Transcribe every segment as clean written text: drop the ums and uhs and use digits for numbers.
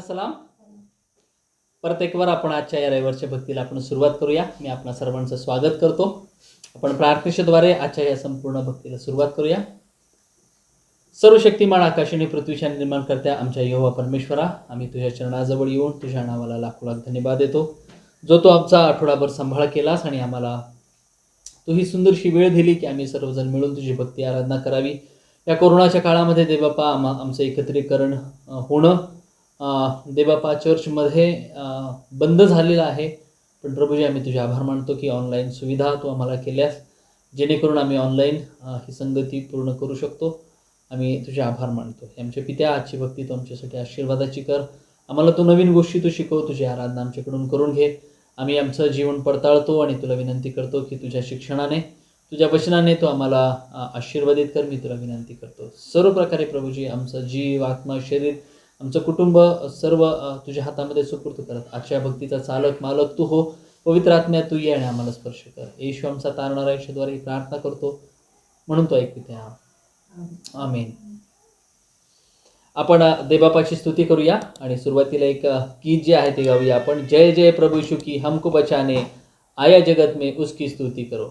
सलाम. परत एक बार आपण आजच्या या रविवारच्या भक्तीला आपण सुरुवात करूया. मी आपणा सर्वांचं स्वागत करतो. आपण प्रार्थनेद्वारे आजच्या या संपूर्ण भक्तीला सुरुवात करूया. सर्व शक्तिमान आकाशाने पृथ्वीच्या निर्माण करत्या आमच्या यहोवा परमेश्वरा, आम्ही तुझ्या चरणाजवळ येऊन तुझ्या नावाला लाखो लाख धन्यवाद देतो. जो तो आमचा आठवडाभर सांभाळ केलास आणि आम्हाला तू ही सुंदरशी वेळ दिली की आम्ही सर्वजण मिळून तुझी भक्ती आराधना करावी. या कोरोनाच्या काळामध्ये देवबापा आमचं एकत्रीकरण होणं देवबापा चर्चमध्ये बंद झालेलं आहे, पण प्रभूजी आम्ही तुझे आभार मानतो की ऑनलाईन सुविधा तू आम्हाला केल्यास, जेणेकरून आम्ही ऑनलाईन ही संगती पूर्ण करू शकतो. आम्ही तुझे आभार मानतो. आमच्या पित्या, आजची भक्ती तू आमच्यासाठी आशीर्वादाची कर. आम्हाला तू नवीन गोष्टी तू शिकव, तुझी आराधना आमच्याकडून करून घे. आम्ही आमचं जीवन पडताळतो आणि तुला विनंती करतो की तुझ्या शिक्षणाने, तुझ्या वचनाने तू आम्हाला आशीर्वादित कर. मी तुला विनंती करतो सर्व प्रकारे प्रभूजी आमचं जीव, आत्मा, शरीर, आमचं कुटुंब सर्व तुझ्या हातामध्ये सुपूर्द करत आजच्या भक्तीचा चालक मालक तू हो. पवित्र आत्म्या तू ये आणि आम्हाला स्पर्श कर. येशू आमचा तारणारा यशद्वारे प्रार्थना करतो म्हणून तो ऐकत्या. आमेन. आपण देवबापाची स्तुती करूया आणि सुरुवातीला एक गीत जे आहे ते गाऊया आपण. जय जय प्रभु यीशु की हमको बचाने आया जगत में उसकी स्तुति करो.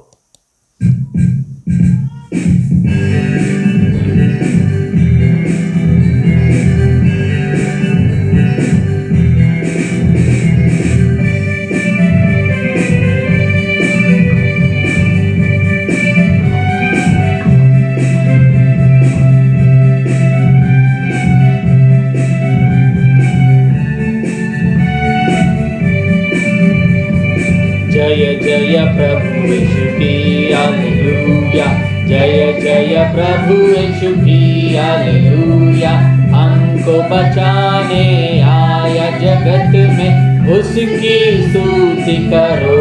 जय जय प्रभु यीशु की हालेलुया. जय जय प्रभु यीशु की हालेलुया. हमको बचाने आया जगत में उसकी स्तुति करो.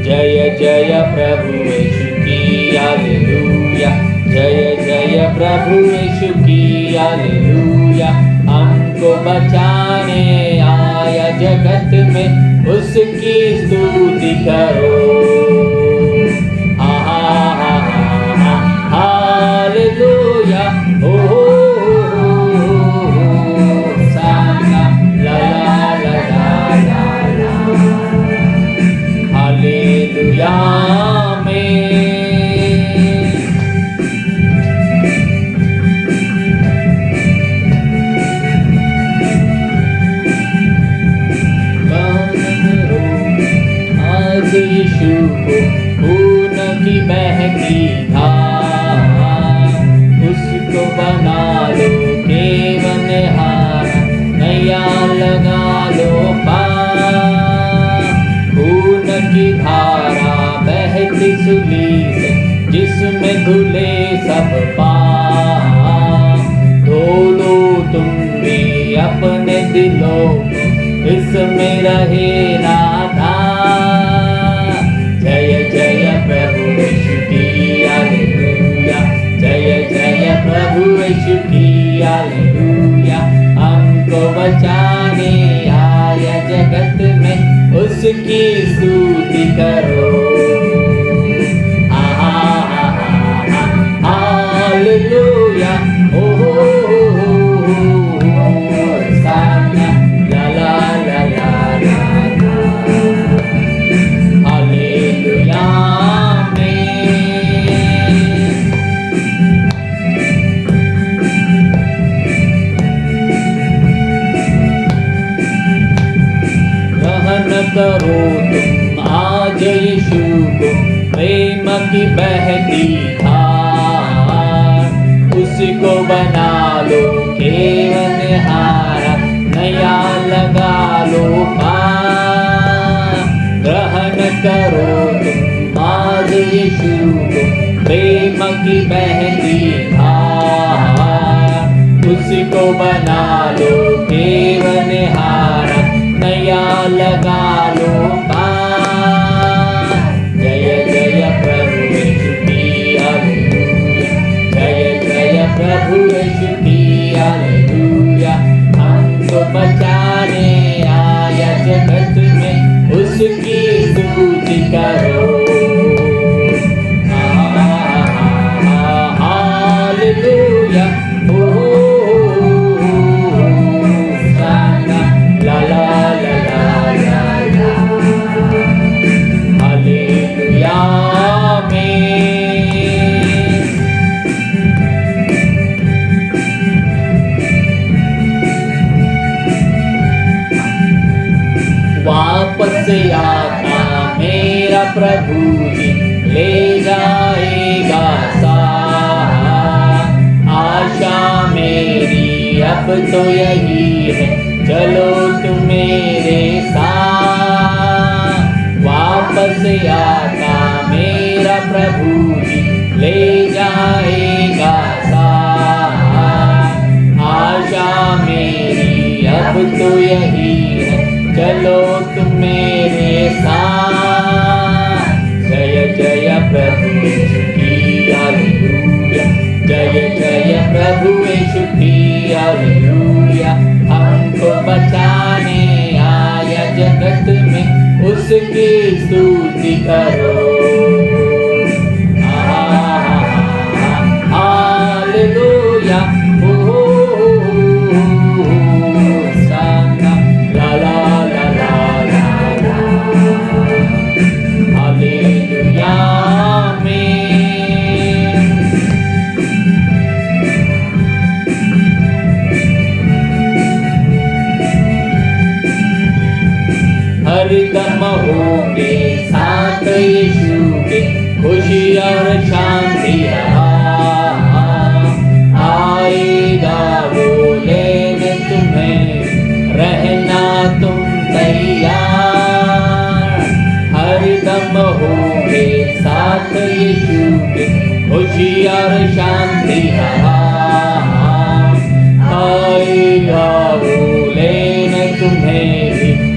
जय जय प्रभु यीशु की हालेलुया. जय जय प्रभु यीशु की हालेलुया. हमको बचाने आया जगत में उसकी स्तुति करो. हालेलुया. ओ साना ला ला ला ला ला. हालेलुया में यीशु को खून की बहती धार, उसको बना लो केवल हारा, नया लगा लो पार. खून की धारा बहती सुली से जिसमें धुले सब पाप. धो लो तुम भी अपने दिलों को, इसमें रहे राधा. जय जय प्रभु यीशु की हालेलुया. जय जय प्रभु यीशु की हालेलुया. हमको बचाने आया जगत में उसकी स्तुति करो. हालेलुया. ओ साना ला ला ला ला ला. हालेलुया में ग्रहण करो तुम आज यीशु को, प्रेम की बहती धार. उसको बना लो केवल हारा, नया लगा लो पार. ग्रहण करो तुम आज यीशु को, प्रेम की बहती धार. उसको बना लो केवल हारा, नया लगा लो पार. जय जय प्रभु यीशु की हालेलुया. जय जय प्रभु यीशु की हालेलुया. हमको बचाने आया जगत में उसकी स्तुति करो. हालेलुया. ओ प्रभु जी ले जाएगा साथ। आशा मेरी अब तो यही है, चलो तुम मेरे साथ। वापस आता मेरा प्रभु जी ले जाएगा साथ। आशा मेरी अब तो यही है, चलो तुम मेरे साथ। जय जय प्रभु यीशु की हालेलुया, जय जय प्रभु यीशु की हालेलुया। हमको बचाने आया जगत में, उसकी स्तुति करो। हालेलुया, साना ला ला ला ला ला ला। हालेलुया में हरदम होंगे साथ यीशु के, खुशी और शांति आएगा वो लेने तुम्हें, रहना तुम तैयार। हरदम होंगे साथ यीशु के, खुशी और शांति आएगा वो लेने तुम्हें,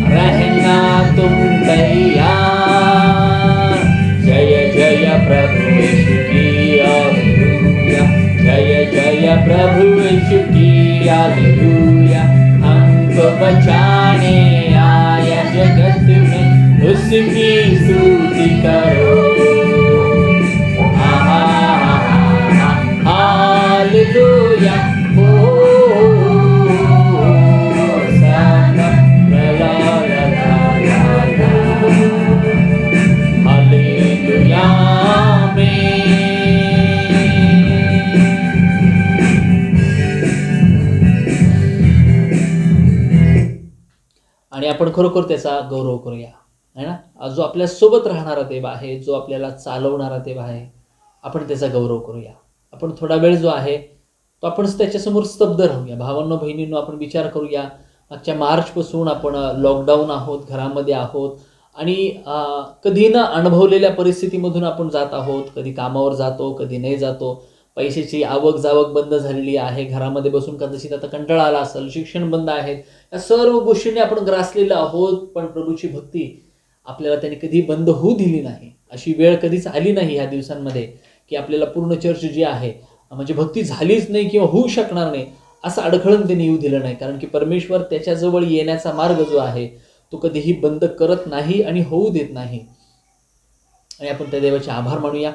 रहना तुम तैयार। जय जय प्रभु यीशु की हालेलुया, जय जय प्रभु यीशु की हालेलुया। हमको बचाने आया जगत में, उसकी स्तुति करो। हालेलुया, आणि आपण खरोखर त्याचा गौरव करूया, है ना. जो आपल्या सोबत राहणारा देव आहे, जो आपल्याला चालवणारा देव आहे, आपण त्याचा गौरव करूया. आपण थोडा वेळ जो आहे तो आपण त्याच्यासमोर स्तब्ध राहूया. भावांनो बहिणींनो, आपण विचार करूया. मागच्या मार्चपासून आपण लॉकडाऊन आहोत, घरामध्ये आहोत आणि कधी न अनुभवलेल्या परिस्थितीमधून आपण जात आहोत. कधी कामावर जातो, कधी नाही जातो. पैशाची आवक जावक बंद झालेली आहे. घरामध्ये बसून कदाचित आता कंटाळा आला असेल, शिक्षण बंद आहेत. या सर्व गोष्टींनी आपण ग्रासलेलो आहोत. पण प्रभूची भक्ती आपल्याला त्याने कधी बंद होऊ दिली नाही. अशी वेळ कधीच आली नाही ह्या दिवसांमध्ये की आपल्याला पूर्ण चर्च जी आहे म्हणजे भक्ती झालीच नाही किंवा होऊ शकणार नाही असं अडखळून त्यांनी येऊ दिलं नाही. कारण की परमेश्वर त्याच्याजवळ येण्याचा मार्ग जो आहे तो कधीही बंद करत नाही आणि होऊ देत नाही. आणि आपण त्या देवाचे आभार मानूया.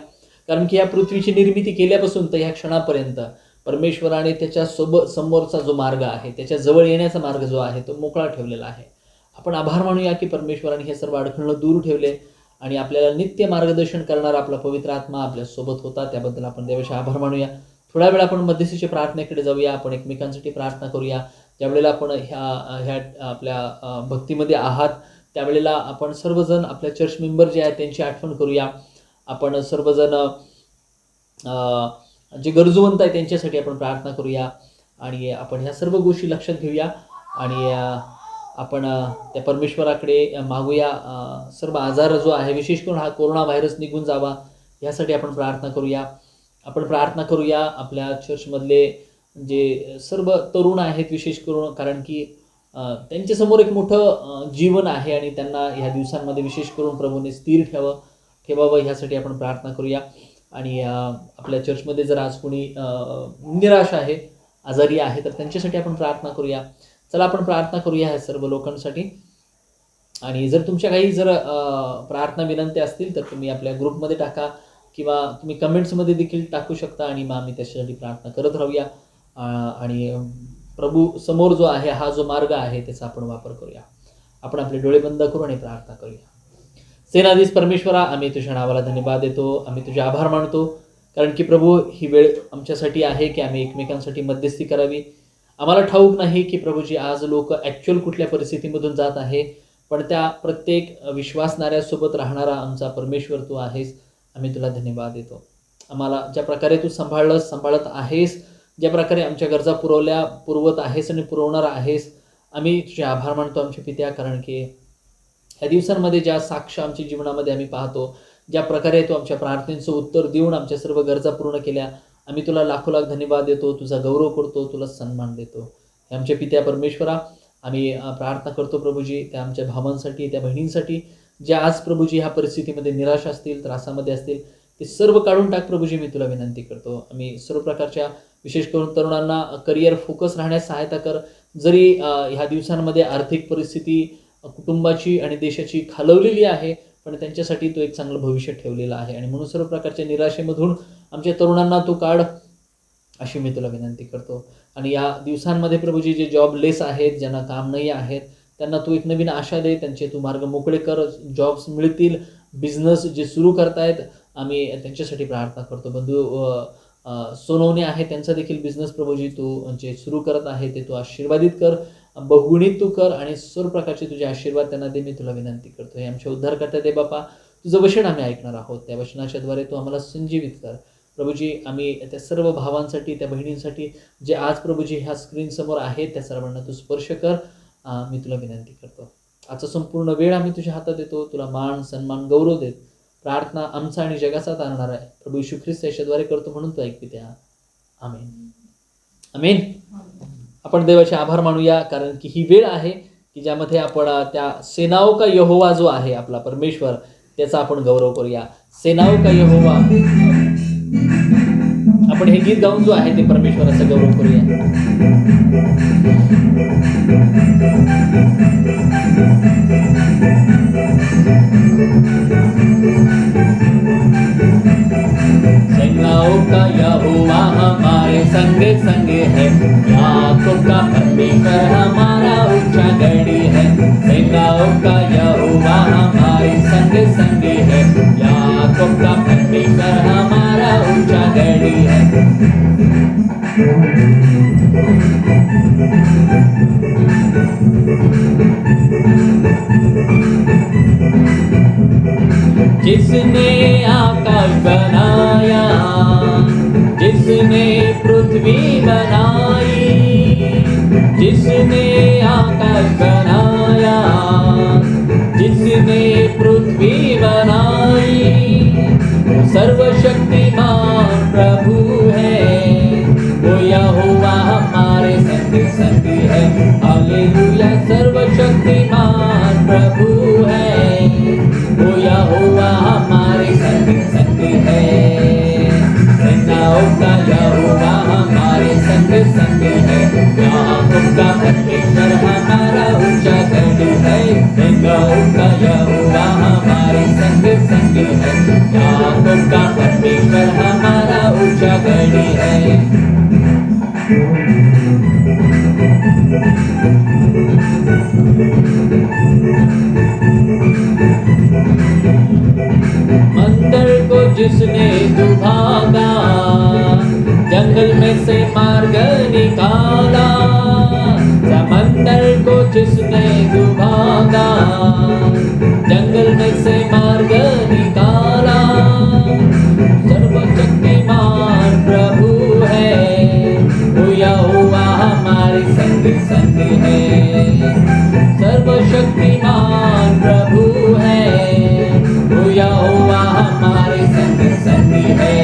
कारण की या पृथ्वीची निर्मिती केल्यापासून तर ह्या क्षणापर्यंत परमेश्वराने त्याच्या समोरचा जो मार्ग आहे, त्याच्या जवळ येण्याचा मार्ग जो आहे तो मोकळा ठेवलेला आहे. आपण आभार मानूया की परमेश्वराने हे सर्व अडखळणं दूर ठेवले आणि आपल्याला नित्य मार्गदर्शन करणारा आपला पवित्र आत्मा आपल्यासोबत होता. त्याबद्दल आपण देवाचे आभार मानूया. थोडा वेळ आपण मध्यस्थीच्या प्रार्थनेकडे जाऊया. आपण एकमेकांसाठी प्रार्थना करूया. ज्यावेळेला आपण ह्या आपल्या भक्तीमध्ये आहात त्यावेळेला आपण सर्वजण आपल्या चर्च मेंबर जे आहेत त्यांची आठवण करूया. आपण सर्वजण जे गरजूवंत आहेत त्यांच्यासाठी आपण प्रार्थना करूया आणि आपण ह्या सर्व गोष्टी लक्षात घेऊया आणि आपण त्या परमेश्वराकडे मागूया. सर्व आजार जो आहे, विशेष करून हा कोरोना व्हायरस निघून जावा यासाठी आपण प्रार्थना करूया. आपण प्रार्थना करूया आपल्या चर्चमधले जे सर्व तरुण आहेत, विशेष करून, कारण की त्यांच्यासमोर एक मोठं जीवन आहे आणि त्यांना ह्या दिवसांमध्ये विशेष करून प्रभूने स्थिर ठेवावं ह्यासाठी आपण प्रार्थना करूया. आणि आपल्या चर्चमध्ये जर आज कोणी निराश आहे, आजारी आहे, तर त्यांच्यासाठी आपण प्रार्थना करूया. चला आपण प्रार्थना करूया ह्या सर्व लोकांसाठी. आणि जर तुमच्या काही जर प्रार्थना विनंती असतील तर तुम्ही आपल्या ग्रुपमध्ये टाका किंवा तुम्ही कमेंट्समध्ये देखील टाकू शकता आणि मग आम्ही त्याच्यासाठी प्रार्थना करत राहूया. आणि प्रभू समोर जो आहे हा जो मार्ग आहे त्याचा आपण वापर करूया. आपण आपले डोळे बंद करू आणि प्रार्थना करूया. सेनाधीश परमेश्वरा, आम्ही तुझ्या नावाला धन्यवाद देतो. आम्ही तुझे आभार मानतो कारण की प्रभू ही वेळ आमच्यासाठी आहे की आम्ही एकमेकांसाठी मध्यस्थी करावी. आम्हाला ठाऊक नाही की प्रभूजी आज लोक ॲक्च्युअल कुठल्या परिस्थितीमधून जात आहे, पण त्या प्रत्येक विश्वासणाऱ्यासोबत राहणारा आमचा परमेश्वर तू आहेस. आम्ही तुला धन्यवाद देतो. आम्हाला ज्या प्रकारे तू सांभाळत आहेस, ज्या प्रकारे आमच्या गरजा पुरवत आहेस आणि पुरवणार आहेस, आम्ही तुझे आभार मानतो आमच्या पित्या. कारण की ह्या दिवसांमध्ये ज्या साक्ष आमच्या जीवनामध्ये आम्ही पाहतो, ज्या प्रकारे तू आमच्या प्रार्थनेचं उत्तर देऊन आमच्या सर्व गरजा पूर्ण केल्या, आम्ही तुला लाखोलाख धन्यवाद देतो, तुझा गौरव करतो, तुला सन्मान देतो. हे आमच्या पित्या परमेश्वरा, आम्ही प्रार्थना करतो प्रभूजी त्या आमच्या भावांसाठी, त्या बहिणींसाठी, ज्या आज प्रभूजी ह्या परिस्थितीमध्ये निराश असतील, त्रासामध्ये असतील, ते सर्व काढून टाक प्रभूजी, मी तुला विनंती करतो. आम्ही सर्व प्रकारच्या विशेष करून तरुणांना करिअर फोकस राहण्यास सहायता कर. जरी ह्या दिवसांमध्ये आर्थिक परिस्थिती कुटुंबाची आणि देशाची खालवलेली आहे, पण त्यांच्यासाठी तो एक चांगलं भविष्य ठेवलेलं आहे. आणि म्हणून सर्व प्रकारच्या निराशेमधून आमच्या तरुणांना तू काढ, अशी मी तुला विनंती करतो. आणि या दिवसांमध्ये प्रभूजी जे जॉबलेस आहेत, ज्यांना काम नाही आहेत, त्यांना तू एक नवीन आशा दे, त्यांचे तू मार्ग मोकळे कर, जॉब्स मिळतील, बिझनेस जे सुरू करतायत आम्ही त्यांच्यासाठी प्रार्थना करतो. बंधू सोनवणे आहे, त्यांचा देखील बिझनेस प्रभूजी तू जे सुरू करत आहे ते तू आशीर्वादित कर, बहुगुणित तू कर आणि सर्व प्रकारचे तुझे आशीर्वाद त्यांना दे, मी तुला विनंती करतो. हे आमचे उद्धारकर्ता दे बापा, तुझं वचन आम्ही ऐकणार आहोत, त्या वचनाच्याद्वारे तू आम्हाला संजीवित कर प्रभूजी. आम्ही त्या सर्व भावांसाठी, त्या बहिणींसाठी जे आज प्रभूजी ह्या स्क्रीनसमोर आहेत, त्या सर्वांना तू स्पर्श कर, मी तुला विनंती करतो. आजचा संपूर्ण वेळ आम्ही तुझ्या हातात देतो, तुला मान सन्मान गौरव देत प्रार्थना आमचा आणि जगाचा तारणार आहे प्रभू येशू ख्रिस्त याच्याद्वारे करतो, म्हणून तो ऐक पित्या. आमेन. आमेन. आपण देवाचे आभार मानूया, कारण की ही वेळ आहे की ज्यामध्ये आपण त्या सेनाओं का यहोवा जो आहे आपला परमेश्वर, त्याचा आपण गौरव करूया. सेनाओं का यहोवा, आपण हे गीत गाऊन जो आहे ते परमेश्वराचा गौरव करूया. सेनाओं का यहोवा हमारे संगे संगे है, याकूब का परमेश्वर हमारा ऊंचा गढ़ी है. सेनाओं का यहोवा हमारे संगे संगे है, याकूब का परमेश्वर हमारा ऊंचा गढ़ी है. जिसने आकाश बनाया, जिसने पृथ्वी बनाई, जिसने आकाश बनाया, जिसने पृथ्वी बनाई, वो सर्वशक्तिमान प्रभु है, वो यहोवा हमारे संग संग है. हालेलुया. सर्वशक्तिमान प्रभु है, वो यहोवा हमारे संग संग है. सेनाओं का यहोवा हमारे संग संग है, याकूब का परमेश्वर हमारा ऊंचा गढ़ है. सेनाओं का यहोवा हमारे संग संग है, याकूब का परमेश्वर हमारा ऊंचा गढ़ है. मंदिर को जिसने दुभागा, जंगल में से मार्ग निकाला. समंदर को जिसने दुभागा, जंगल में से मार्ग निकाला. सर्वशक्तिमान प्रभु है, वो यहोवा हमारे संग संग है. सर्वशक्तिमान प्रभु है, वो यहोवा हमारे संग संग है.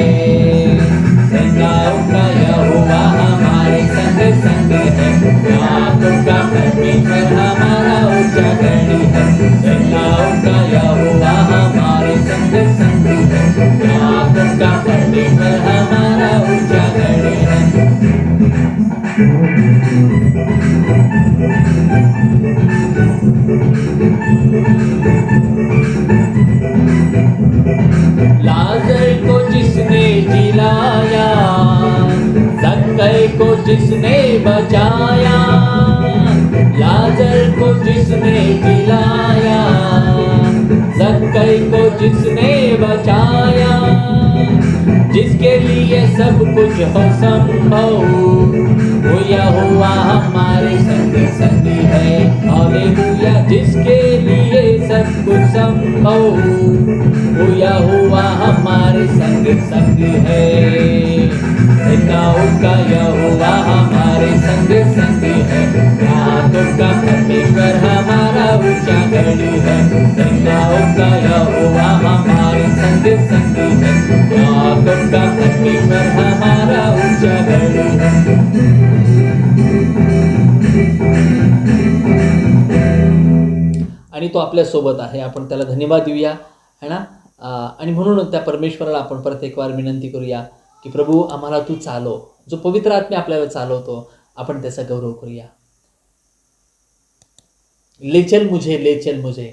सेनाओं का यहोवा हमारे संग संग है, याकूब का परमेश्वर हमारा ऊंचा गढ़ है. सेनाओं का यहोवा हमारे संग संग है, याकूब का परमेश्वर हमारा ऊंचा गढ़ है. लाजर को जिसने जिलाया, ज़क्कै को जिसने बचाया. लाजर को जिसने जिलाया, ज़क्कै को जिसने बचाया. जिसके लिए सब कुछ हो संभव, वो यहोवा हमारे संग संग है. हालेलुया. जिसके लिए संभव वो यहोवा हमारे संग संग है। सेनाओं का यहोवा हमारे संग संग है। रातों का परमेश्वर हमारा ऊंचा गढ़ है। सेनाओं का यहोवा हमारे संग संग है। रातों का परमेश्वर हमारा ऊंचा गढ़ है। आणि तो आपल्या सोबत आहे, आपण त्याला धन्यवाद देऊया है ना. आणि म्हणून त्या परमेश्वराला आपण परत एक वार विनंती करूया की प्रभू आम्हाला तू चालव. जो पवित्र आत्मा आपल्याला चालवतो आपण त्याचा गौरव करूया. ले चल मुझे, ले चल मुझे.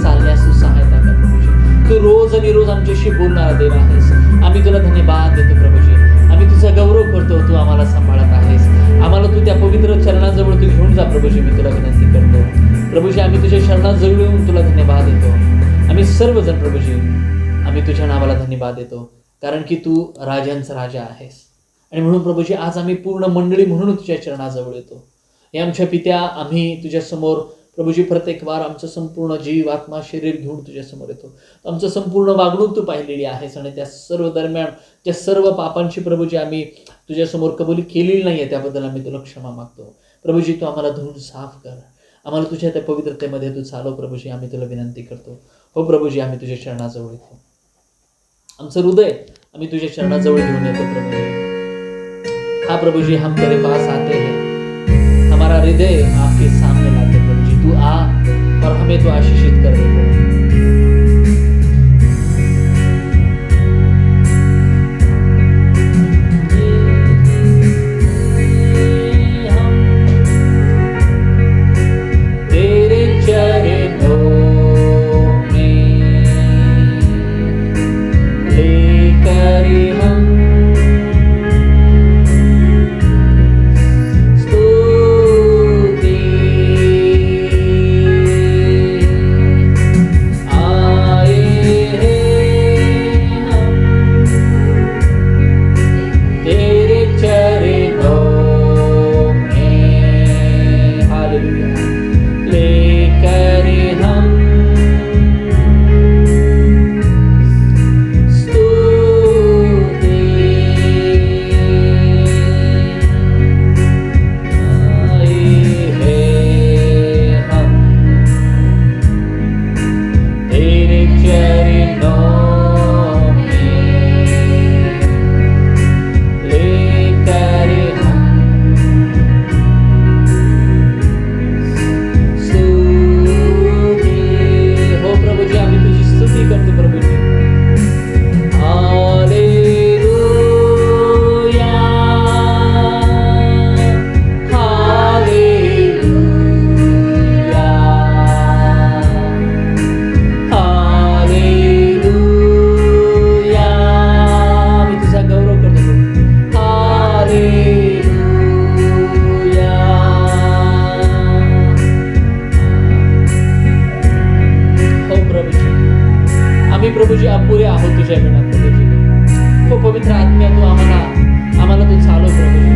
चालण्यास तू सहायता कर प्रभूजी. तू रोज आणि रोज आमच्याशी बोलणारा देव आहेस. आम्ही तुला धन्यवाद देतो प्रभूजी. आम्ही तुझा गौरव करतो. तू आम्हाला सांभाळत आहेस. आम्हाला तू त्या पवित्र चरणाजवळ तू घेऊन जा प्रभूजी. मी तुला विनंती करतो प्रभूजी. आम्ही तुझ्या चरणाजवळ येऊन तुला धन्यवाद देतो. आम्ही सर्वजण प्रभूजी आम्ही तुझ्या नावाला धन्यवाद देतो, कारण की तू राजांचा राजा आहेस. आणि म्हणून प्रभूजी आज आम्ही पूर्ण मंडळी म्हणून तुझ्या चरणाजवळ येतो. हे आमच्या पित्या, आम्ही तुझ्यासमोर प्रभूजी प्रत्येक वार आमचं संपूर्ण जीव, आत्मा, शरीर घेऊन तुझ्यासमोर येतो. आमचं संपूर्ण वागणूक तू पाहिलेली आहेस आणि त्या सर्व दरम्यान त्या सर्व पापांची प्रभूजी आम्ही तुझ्यासमोर कबुली केलेली नाही आहे. त्याबद्दल आम्ही तुला क्षमा मागतो प्रभूजी. तू आम्हाला धुवून साफ कर. आम्हाला तुझ्या त्या पवित्रतेमध्ये तू चालव प्रभूजी. आम्ही तुला विनंती करतो. हो प्रभूजी, आम्ही तुझ्या चरणाजवळ येतो. आमचं हृदय आम्ही तुझ्या चरणाजवळ घेऊन येतो प्रभूजी. हा प्रभूजी, हम तेरे पास आते हैं, हमारा हृदय आपके सामने लाते प्रभूजी. तू आ और हमें तो आशीषित कर दे प्रभु. प्रभूजी अपुरे आहोत तुझ्या बिना प्रभूजी. हो पवित्र आत्म्या, तू आम्हाला तू चालव प्रभूजी.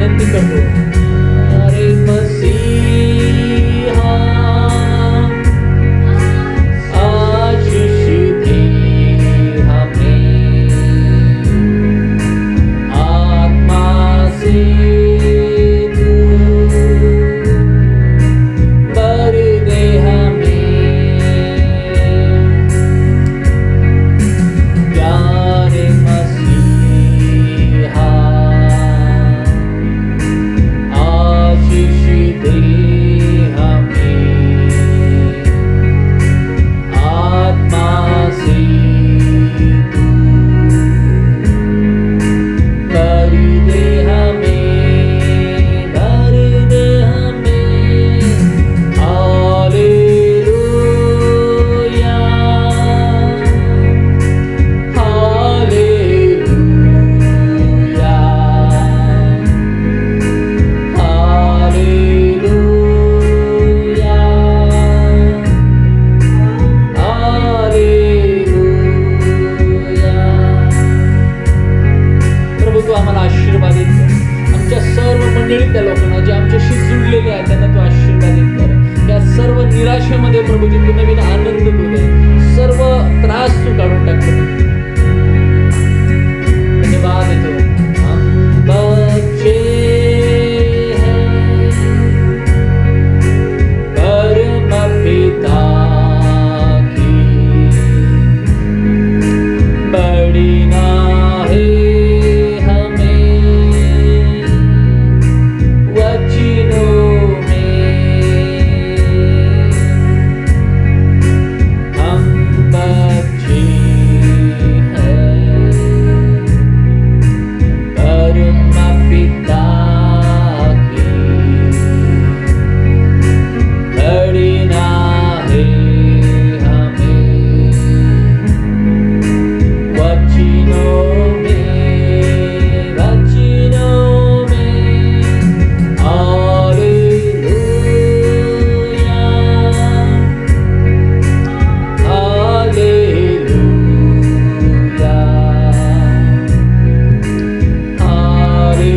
विनंती करतो, अरे मसीहा आशीष दे हमें, आत्मा से तू भर दे हमें, प्यारे मसीहा आशीष दे हमें, आत्मा से तू भर दे हमें, भर दे हमें। Hallelujah, hallelujah, hallelujah, hallelujah. प्रभू तू आम्हाला आशीर्वादित कर, आमच्या सर्व मंडळी त्या लोकांना जे आमच्याशी जुळलेले आहेत त्यांना तू आशीर्वादित कर, त्या सर्व निराशेमध्ये प्रभूजी तू नवीन आनंद तू दे, सर्व त्रास तू काढून टाक प्रभू। धन्यवाद देतो, हम बच्चे हैं परम पिता की, बड़ी नाहे हमें वचनों में, हम बच्चे हैं परम पिता की, बड़ी नाहे हमें वचनों में, वचनों में। Hallelujah, hallelujah, hallelujah,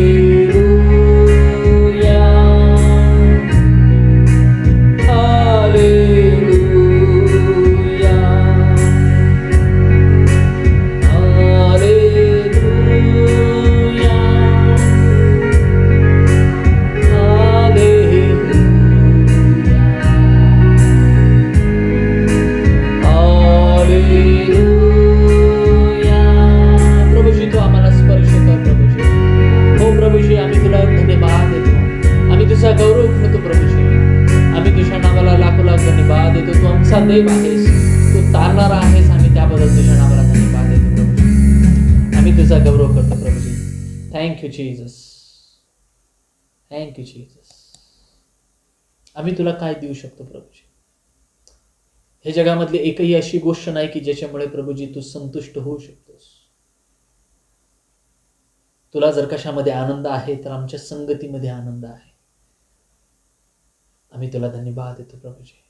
hallelujah, hallelujah, hallelujah. प्रभूजी तू आम्हाला स्पर्श कर प्रभूजी, हो प्रभूजी आम्ही तुला धन्यवाद देतो, आम्ही तुझा गौरव करतो प्रभूजी, आम्ही तुझ्या नावाला लाखो लाख धन्यवाद देतो। तू आमचा देव आहेस, तू तारणारा आहेस, आम्ही त्याबद्दल तुझ्या नावाला धन्यवाद देतो प्रभूजी, आम्ही तुझा गौरव करतो प्रभूजी। Thank you Jesus, thank you Jesus. आम्ही तुला काय देऊ शकतो प्रभूजी? हे जगामधली एकही अशी गोष्ट नाही की ज्याच्यामुळे प्रभूजी तू संतुष्ट होऊ शकतोस। तुला जर कशामध्ये आनंद आहे तर आमच्या संगतीमध्ये आनंद आहे। आम्ही तुला धन्यवाद देतो प्रभूजी,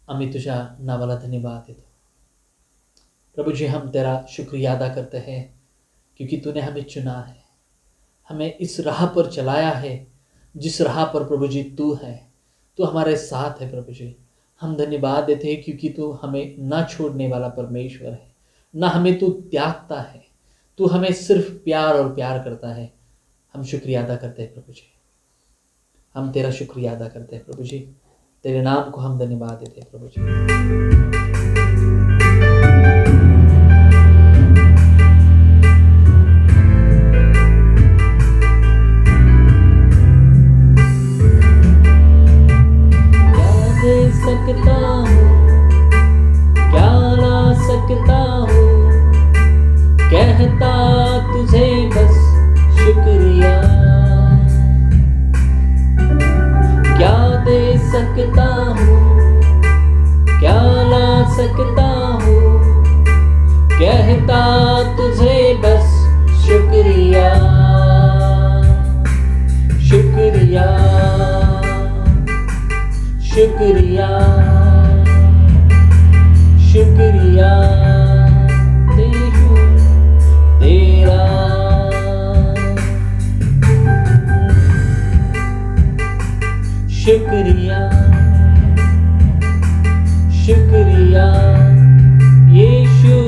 आम्ही तुझ्या नावाला धन्यवाद देतो प्रभुजी। हम तेरा शुक्रिया अदा करते हैं क्योंकि तूने हमें चुना है, हमें इस राह पर चलाया है जिस राह पर प्रभुजी तू है, तू हमारे साथ है प्रभुजी। हम धन्यवाद देते हैं क्योंकि तू हमें ना छोड़ने वाला परमेश्वर है, ना हमें तू त्यागता है, तू हमें सिर्फ प्यार और प्यार करता है। हम शुक्रिया अदा करते हैं प्रभु जी, हम तेरा शुक्रिया अदा करते हैं प्रभु जी, तेरे नाम को हम धन्यवाद देते हैं प्रभु जी। सकता हूँ क्या ला सकता हूँ, कहता तुझे बस शुक्रिया। क्या दे सकता हूँ क्या ला सकता हूँ, कहता तुझे बस शुक्रिया शुक्रिया शुक्रिया शुक्रिया तेरा शुक्रिया शुक्रिया यीशु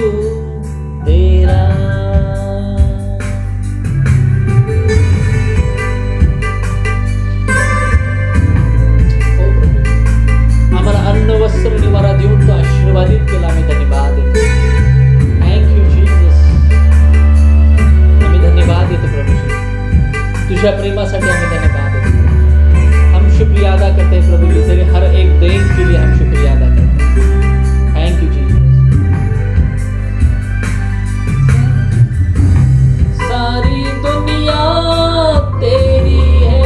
तेरा। आम्हाला अन्न वस्त्र निवारा देऊन तो आशीर्वादित केला, आम्ही धन्यवाद देतो। थँक्यू जीसस, आम्ही धन्यवाद देतो प्रभूजी, तुझ्या प्रेमासाठी आम्ही धन्यवाद देतो। हम शुक्रिया अदा करते हैं प्रभु जी, तेरे हर एक देन के लिए हम शुक्रिया अदा करते हैं। Thank you Jesus. सारी दुनिया तेरी है,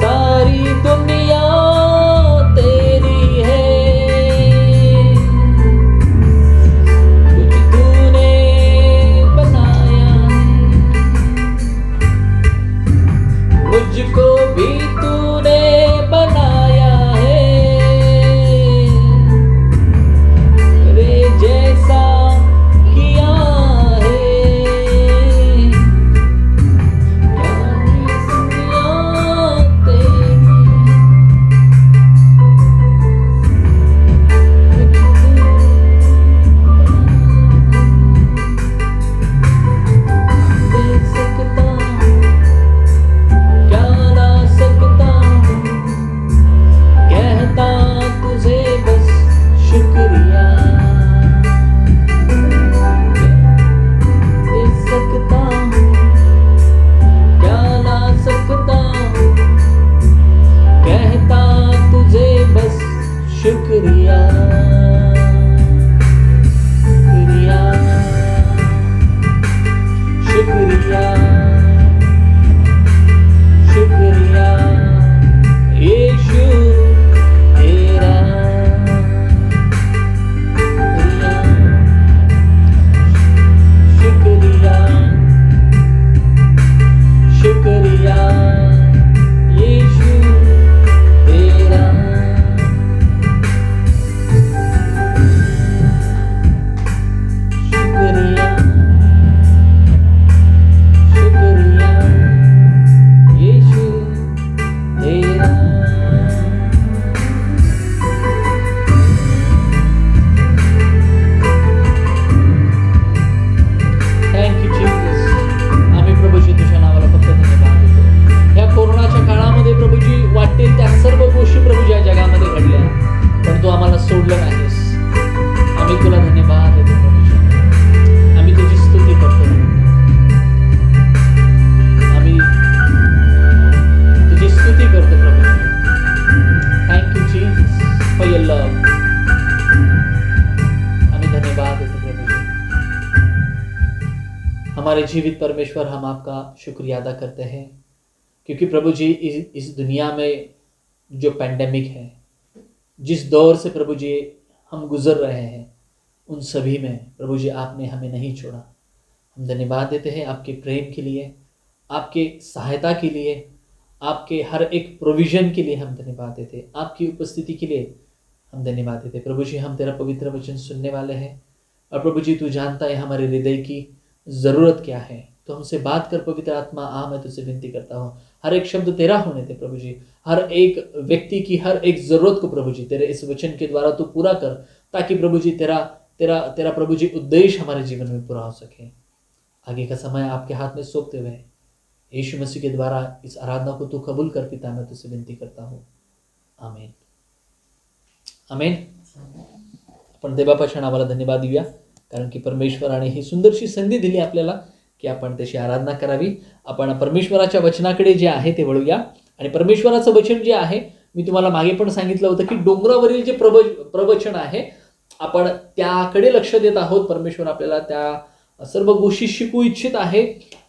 सारी दुनिया तेरी है, मुझको भी तूने बनाया है, रे जैसा किया है, शुक्रिया शुक्रिया शुक्रिया शुक्रिया यीशु तेरा। शुक्रिया शुक्रिया यीशु तेरा। सोडलं नाहीस, आम्ही तुला धन्यवाद देतो प्रभूजी, आम्ही तुझी स्तुती करतो, आम्ही तुझी स्तुती करतो प्रभूजी। Thank you Jesus for your love, आम्ही धन्यवाद देतो प्रभूजी। हमारे जीवित परमेश्वर, हम आपका शुक्रिया अदा करते हैं क्योंकि प्रभु जी इस दुनिया में जो पैंडेमिक है, जिस दौर से प्रभु जी हम गुजर रहे हैं, उन सभी में प्रभु जी आपने हमें नहीं छोड़ा। हम धन्यवाद देते हैं आपके प्रेम के लिए, आपके सहायता के लिए, आपके हर एक प्रोविज़न के लिए हम धन्यवाद देते हैं, आपकी उपस्थिति के लिए हम धन्यवाद देते हैं। प्रभु जी हम तेरा पवित्र वचन सुनने वाले हैं और प्रभु जी तू जानता है हमारे हृदय की ज़रूरत क्या है, तो हमसे बात कर पवित्र आत्मा। मैं तुझसे विनती करता हूँ, हर एक शब्द तेरा होने दे प्रभु जी, हर एक व्यक्ति की हर एक ज़रूरत को प्रभु जी तेरे इस वचन के द्वारा तू पूरा कर, ताकि प्रभु जी तेरा तेरा तेरा प्रभु जी उद्देश्य हमारे जीवन में पूरा हो सके। आगे का समय आपके हाथ में सौंपते हुए यीशु मसीह के द्वारा इस आराधना को तू कबूल कर पिता, मैं तुझसे विनती करता हूँ, आमेन आमेन। आपण देवापासून आम्हाला धन्यवाद देऊया, कारण की परमेश्वराने ही सुंदरशी संधी दिली आपल्याला की आपण त्याची आराधना करावी। आपण परमेश्वराच्या वचनाकडे जे आहे ते वळूया आणि परमेश्वराचं वचन जे आहे, मी तुम्हाला मागे पण सांगितलं होतं की डोंगरावरील जे प्रवचन आहे आपण त्याकडे लक्ष देत आहोत। परमेश्वर आपल्याला त्या सर्व गोष्टी शिकवू इच्छित आहे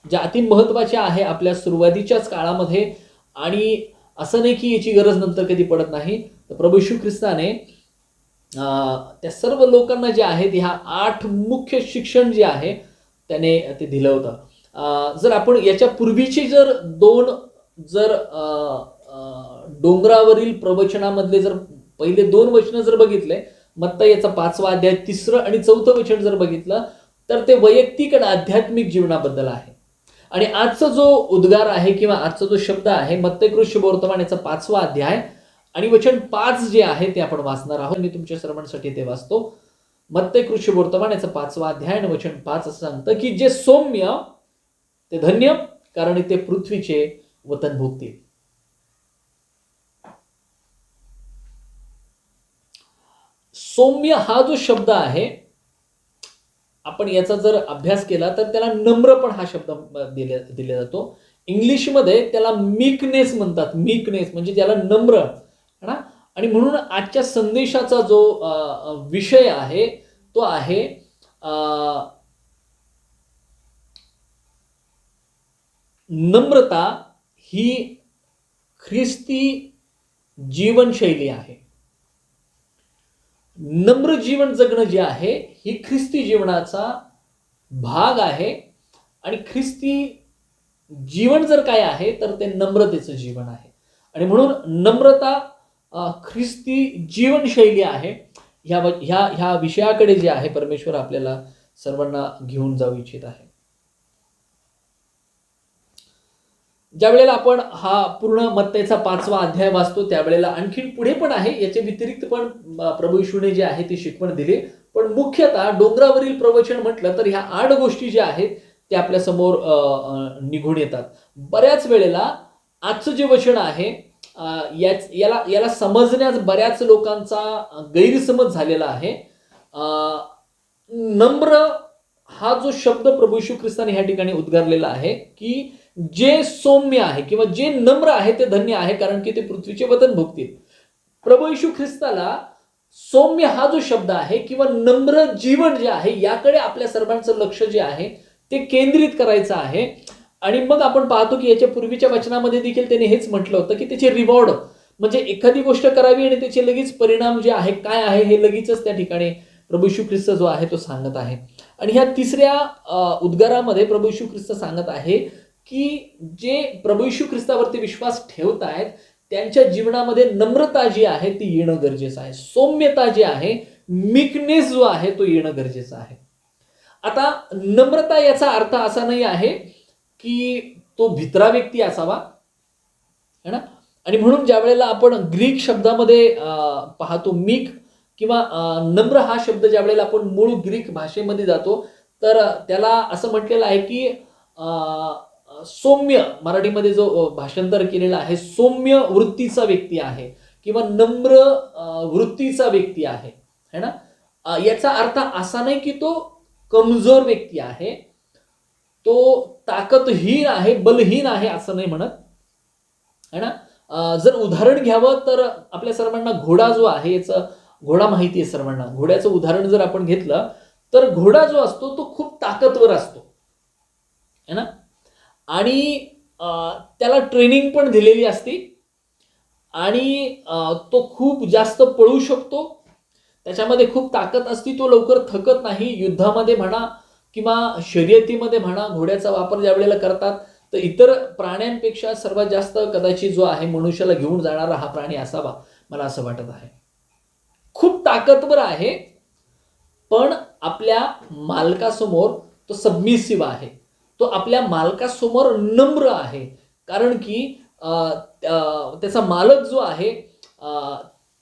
ज्या अति महत्त्वाच्या आहे आपल्या सुरुवातीच्याच काळामध्ये, आणि असं नाही की याची गरज नंतर कधी पडत नाही। तर प्रभू येशू ख्रिस्ताने त्या सर्व लोकांना जे आहेत ह्या 8 मुख्य शिक्षण जे आहे त्याने ते दिलं होतं। जर आपण याच्या पूर्वीचे जर 2 डोंगरावरील प्रवचनामधले जर पहिले 2 वचन जर बघितले, मत्तई याचा 5वा अध्याय 3रं आणि 4थं वचन जर बघितलं तर ते वैयक्तिक आणि आध्यात्मिक जीवनाबद्दल आहे. आणि आजचा जो उद्गार आहे किंवा आजचा जो शब्द आहे मत्तई शुभवर्तमान याचा 5वा अध्याय आणि वचन 5 जे आहे ते आपण वाचणार आहोत. मी तुमच्या सर्वांसाठी ते वाचतो. मत्तई शुभवर्तमान याचा 5वा अध्याय आणि वचन 5 असं सांगतं की जे सौम्य ते धन्य, कारण ते पृथ्वीचे वतन भोगतील. सौम्य हा जो शब्द आहे, आपण याचा जर अभ्यास केला तर त्याला नम्र पण हा शब्द दिला जातो. इंग्लिशमध्ये त्याला मीकनेस म्हणतात. मीकनेस म्हणजे त्याला नम्र ना. आणि म्हणून आजच्या संदेशाचा जो विषय आहे तो आहे नम्रता ही ख्रिस्ती जीवनशैली आहे. नम्र जीवन जगणं जे आहे ही ख्रिस्ती जीवनाचा भाग आहे. आणि ख्रिस्ती जीवन जर काय आहे तर ते नम्रतेचं जीवन आहे. आणि म्हणून नम्रता ख्रिस्ती जीवनशैली आहे. ह्या विषयाकडे जे आहे परमेश्वर आपल्याला सर्वांना घेऊन जाऊ इच्छित आहे. ज्या वेळेला आपण हा पूर्ण मत्तईचा 5वा अध्याय वाचतो त्यावेळेला आणखी पुढे पण आहे, याच्या व्यतिरिक्त पण प्रभू येशूने जे आहे ती शिकवण दिली. पण मुख्यतः डोंगरावरील प्रवचन म्हटलं तर ह्या 8 गोष्टी ज्या आहेत ते आपल्या समोर निघून येतात. बऱ्याच वेळेला आजचं जे वचन आहे याला समजण्यास बऱ्याच लोकांचा गैरसमज झालेला आहे. नम्र हा जो शब्द प्रभू येशू ख्रिस्ताने ह्या ठिकाणी उद्गारलेला आहे की जे सौम्य आहे किंवा जे नम्र आहे ते धन्य आहे, कारण की ते पृथ्वीचे वतन भोगतील. प्रभू येशू ख्रिस्ताला सौम्य हा जो शब्द आहे किंवा नम्र जीवन जे आहे याकडे आपल्या सर्वांचं लक्ष जे आहे ते केंद्रित करायचं आहे. आणि मग आपण पाहतो की याच्या पूर्वीच्या वचनामध्ये देखील त्याने हेच म्हटलं होतं की त्याचे रिवॉर्ड म्हणजे एखादी गोष्ट करावी आणि त्याचे लगेच परिणाम जे आहे काय आहे हे लगेचच त्या ठिकाणी प्रभू येशू ख्रिस्त जो आहे तो सांगत आहे. आणि ह्या 3ऱ्या उद्गारामध्ये प्रभू येशू ख्रिस्त सांगत आहे की जे प्रभू येशू ख्रिस्तावरती विश्वास ठेवत आहेत त्यांच्या जीवनामध्ये नम्रता जी आहे ती येणं गरजेचं आहे. सौम्यता जी आहे, मीकनेस जो आहे तो येणं गरजेचं आहे. आता नम्रता याचा अर्थ असा नाही आहे की तो भित्रा व्यक्ती असावा है ना. आणि म्हणून ज्या वेळेला आपण ग्रीक शब्दामध्ये पाहतो मीक किंवा नम्र हा शब्द ज्या वेळेला आपण मूळ ग्रीक भाषेमध्ये जातो तर त्याला असं म्हटलेलं आहे की सौम्य, मराठीमध्ये जो भाषांतर केलेला आहे सौम्य वृत्तीचा व्यक्ती आहे किंवा नम्र वृत्तीचा व्यक्ती आहे है ना. याचा अर्थ असा नाही की तो कमजोर व्यक्ती आहे, तो ताकदहीन आहे, बलहीन आहे असं नाही म्हणत है ना. जर उदाहरण घ्यावं तर आपल्या सर्वांना घोडा जो आहे याचं घोडा माहिती आहे सर्वांना. घोड्याचं उदाहरण जर आपण घेतलं तर घोडा जो असतो तो खूप ताकदवर असतो है ना. आणि त्याला ट्रेनिंग पण दिलेली असते आणि तो खूप जास्त पळू शकतो, त्याच्यामध्ये खूप ताकद असते, तो लवकर थकत नाही. युद्धामध्ये म्हणा किंवा शर्यतीमध्ये म्हणा घोड्याचा वापर ज्या वेळेला करतात तर इतर प्राण्यांपेक्षा सर्वात जास्त कदाचित जो आहे मनुष्याला घेऊन जाणारा हा प्राणी असावा मला असं वाटत आहे. खूप ताकदवर आहे पण आपल्या मालकासमोर तो सबमिसिव्ह आहे, तो आपल्या मालकासमोर नम्र आहे, कारण की त्याचा मालक जो आहे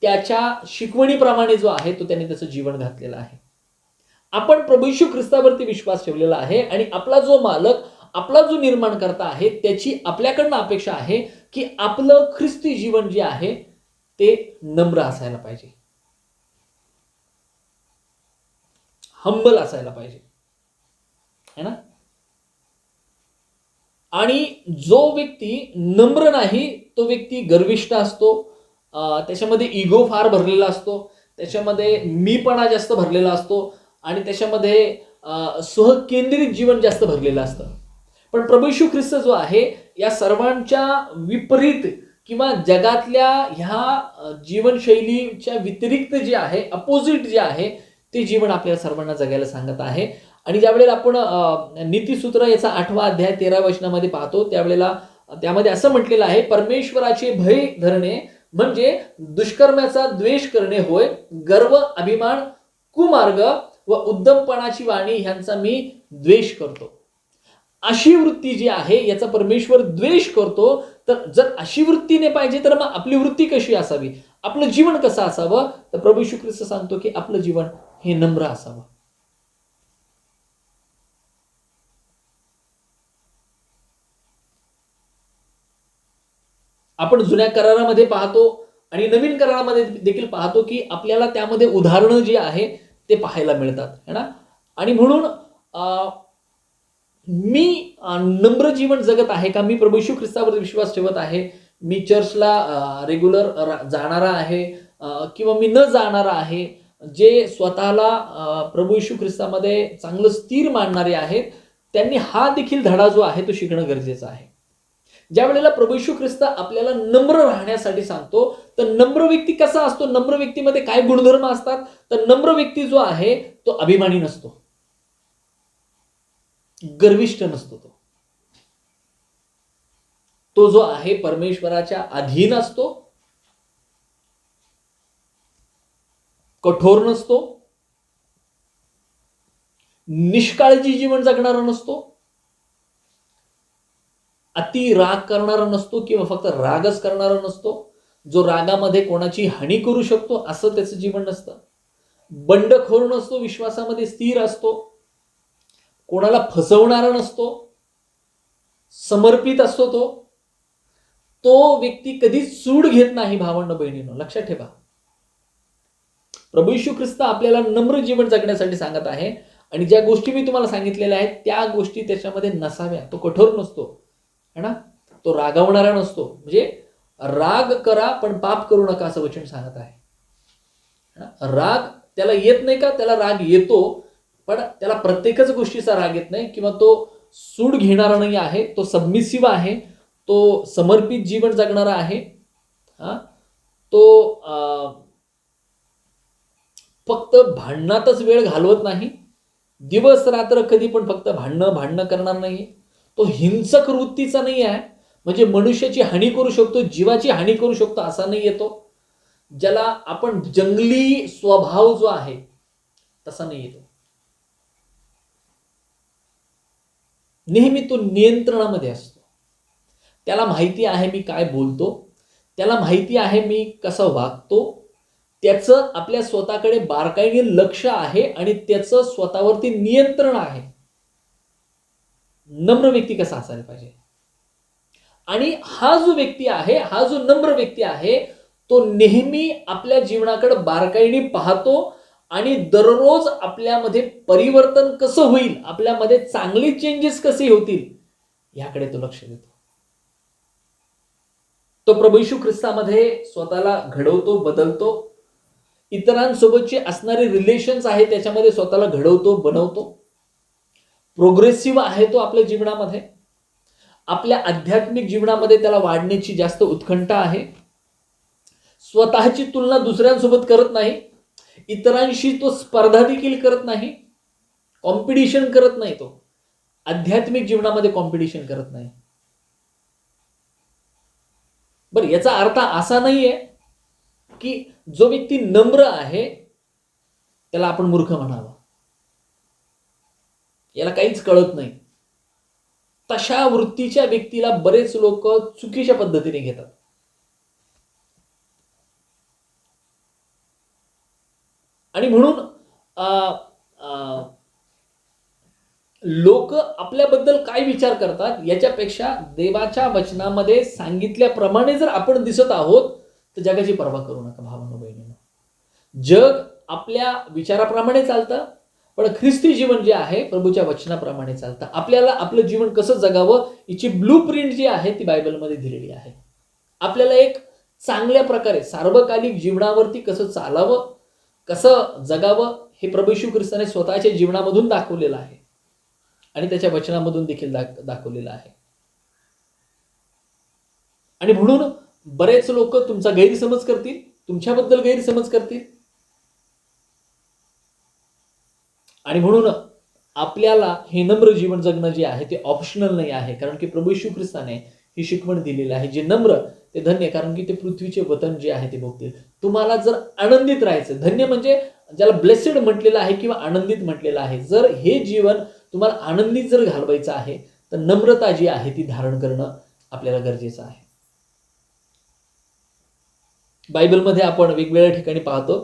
त्याच्या शिकवणीप्रमाणे जो आहे तो त्याने त्याचं जीवन घातलेलं आहे. आपण प्रभू येशू ख्रिस्तावरती विश्वास ठेवलेला आहे आणि आपला जो मालक, आपला जो निर्माणकर्ता आहे त्याची आपल्याकडनं अपेक्षा आहे की आपलं ख्रिस्ती जीवन जे आहे ते नम्र असायला पाहिजे, हंबल असायला पाहिजे है ना. आणि जो व्यक्ती नम्र नाही तो व्यक्ती गर्विष्ठ असतो, त्याच्यामध्ये इगो फार भरलेला असतो, त्याच्यामध्ये मीपणा जास्त भरलेला असतो आणि त्याच्यामध्ये स्वकेंद्रित जीवन जास्त भरलेलं असतं. पण प्रभू येशू ख्रिस्त जो आहे या सर्वांच्या विपरीत किंवा जगातल्या ह्या जीवनशैलीच्या व्यतिरिक्त जे आहे, अपोजिट जे आहे ते जीवन आपल्याला सर्वांना जगायला सांगत आहे. आणि ज्यावेळेला आपण नीतिसूत्र याचा 8वा अध्याय 13 वचनामध्ये पाहतो त्यावेळेला त्यामध्ये असं म्हटलेलं आहे, परमेश्वराचे भय धरणे म्हणजे दुष्कर्माचा द्वेष करणे होय, गर्व, अभिमान, कुमार्ग व उद्धमपणाची वाणी ह्यांचा मी द्वेष करतो. अशी वृत्ती जी आहे याचा परमेश्वर द्वेष करतो. तर जर अशी वृत्तीने पाहिजे तर मग आपली वृत्ती कशी असावी, आपलं जीवन कसं असावं, तर प्रभू येशू ख्रिस्त सांगतो की आपलं जीवन हे नम्र असावं. आपण जुन्या करारामध्ये पाहतो आणि नवीन करारामध्ये देखील पाहतो की आपल्याला त्यामध्ये उदाहरणं जी आहे ते पाहायला मिळतात, है ना. आणि म्हणून मी नम्र जीवन जगत आहे का, मी प्रभू येशू ख्रिस्तावर विश्वास ठेवत आहे, मी चर्चला रेग्युलर जाणारा आहे किंवा मी न जाणारा आहे, जे स्वतःला प्रभू येशू ख्रिस्तामध्ये चांगलं स्थिर मानणारे आहेत, त्यांनी हा देखील धडा जो आहे तो शिकणं गरजेचं आहे. ज्या वेळेला प्रभू येशू ख्रिस्त आपल्याला नम्र राहण्यासाठी सांगतो, तर नम्र व्यक्ती कसा असतो, नम्र व्यक्तीमध्ये काय गुणधर्म असतात, तर नम्र व्यक्ती जो आहे तो अभिमानी नसतो, गर्विष्ठ नसतो. तो जो आहे परमेश्वराच्या अधीन असतो, कठोर नसतो, निष्काळजी जीवन जगणारा नसतो, अति राग करणारा नसतो किंवा फक्त रागच करणारा नसतो, जो रागामध्ये कोणाची हानी करू शकतो असं त्याचं जीवन नसतं, बंडखोर नसतो, विश्वासामध्ये स्थिर असतो, कोणाला फसवणारा नसतो, समर्पित असतो. तो व्यक्ती कधीच सूड घेत नाही. भावांनो बहिणींनो, लक्षात ठेवा, प्रभू येशू ख्रिस्त आपल्याला नम्र जीवन जगण्यासाठी सांगत आहे. आणि ज्या गोष्टी मी तुम्हाला सांगितलेल्या आहेत त्या गोष्टी त्याच्यामध्ये नसाव्या. तो कठोर नसतो, है ना, तो रागवणारा नसतो. म्हणजे राग करा पण पाप करू नका असं वचन सांगत आहे. राग त्याला येत नाही का, त्याला राग येतो, पण त्याला प्रत्येकच गोष्टीचा राग येत नाही किंवा तो सूड घेणारा नाही आहे, तो सबमिसिव्ह आहे, तो समर्पित जीवन जगणारा आहे. तो फक्त भांडणातच वेळ घालवत नाही, दिवस रात्र कधी पण फक्त भांडणं करणार नाही. तो हिंसक वृत्तीचा नाही आहे, म्हणजे मनुष्याची हानी करू शकतो, जीवाची हानी करू शकतो असा नाही येतो. ज्याला आपण जंगली स्वभाव जो आहे तसा नाही येतो. नेहमी तो नियंत्रणामध्ये असतो. त्याला माहिती आहे मी काय बोलतो, त्याला माहिती आहे मी कसं वागतो, त्याचं आपल्या स्वतःकडे बारकाईने लक्ष आहे आणि त्याचं स्वतःवरती नियंत्रण आहे. नम्र व्यक्ती कसा असायला पाहिजे. आणि हा जो व्यक्ती आहे, हा जो नम्र व्यक्ती आहे, तो नेहमी आपल्या जीवनाकडे बारकाईने पाहतो आणि दररोज आपल्यामध्ये परिवर्तन कसं होईल, आपल्यामध्ये चांगले चेंजेस कसे होतील याकडे तो लक्ष देतो. तो प्रभू येशू ख्रिस्तामध्ये स्वतःला घडवतो, बदलतो. इतरांसोबतचे असणारे रिलेशन्स आहे त्याच्यामध्ये स्वतःला घडवतो, बनवतो. प्रोग्रेसिव्ह आहे तो आपल्या जीवनामध्ये. आपल्या आध्यात्मिक जीवनामध्ये त्याला वाढण्याची जास्त उत्कंठा आहे. स्वतःची तुलना दुसऱ्यांसोबत करत नाही, इतरांशी तो स्पर्धा देखील करत नाही, कॉम्पिटिशन करत नाही. तो आध्यात्मिक जीवनामध्ये कॉम्पिटिशन करत नाही. बरं, याचा अर्थ असा नाहीये की जो व्यक्ती नम्र आहे त्याला आपण मूर्ख म्हणावं, याला काहीच कळत नाही. तशा वृत्तीच्या व्यक्तीला बरेच लोक चुकीच्या पद्धतीने घेतात. आणि म्हणून लोक आपल्याबद्दल काय विचार करतात याच्यापेक्षा देवाच्या वचनामध्ये सांगितल्याप्रमाणे जर आपण दिसत आहोत तर जगाची पर्वा करू नका भावांनो बहिणींनो. जग आपल्या विचाराप्रमाणे चालतं, पण ख्रिस्ती जीवन जे आहे प्रभूच्या वचनाप्रमाणे चालतं. आपल्याला आपलं जीवन कसं जगावं याची ब्लूप्रिंट जी आहे ती बायबलमध्ये दिलेली आहे. आपल्याला एक चांगल्या प्रकारे सार्वकालिक जीवनावरती कसं चालावं, कसं जगावं हे प्रभू येशू ख्रिस्ताने स्वतःच्या जीवनामधून दाखवलेलं आहे आणि त्याच्या वचनामधून देखील दाखवलेलं आहे. आणि म्हणून बरेच लोक तुमचा गैरसमज करतील, तुमच्याबद्दल गैरसमज करतील. आणि म्हणून आपल्याला हे नम्र जीवन जगणं जे आहे ते ऑप्शनल नाही आहे, कारण की प्रभू येशू ख्रिस्ताने ही शिकवण दिलेली आहे. जे नम्र ते धन्य, कारण की ते पृथ्वीचे वतन जे आहे ते भोगतील. तुम्हाला जर आनंदित राहायचं, धन्य म्हणजे ज्याला ब्लेसेड म्हटलेलं आहे किंवा आनंदित म्हटलेलं आहे, जर हे जीवन तुम्हाला आनंदित जर घालवायचं आहे तर नम्रता जी आहे ती धारण करणं आपल्याला गरजेचं आहे. बायबलमध्ये आपण वेगवेगळ्या ठिकाणी पाहतो.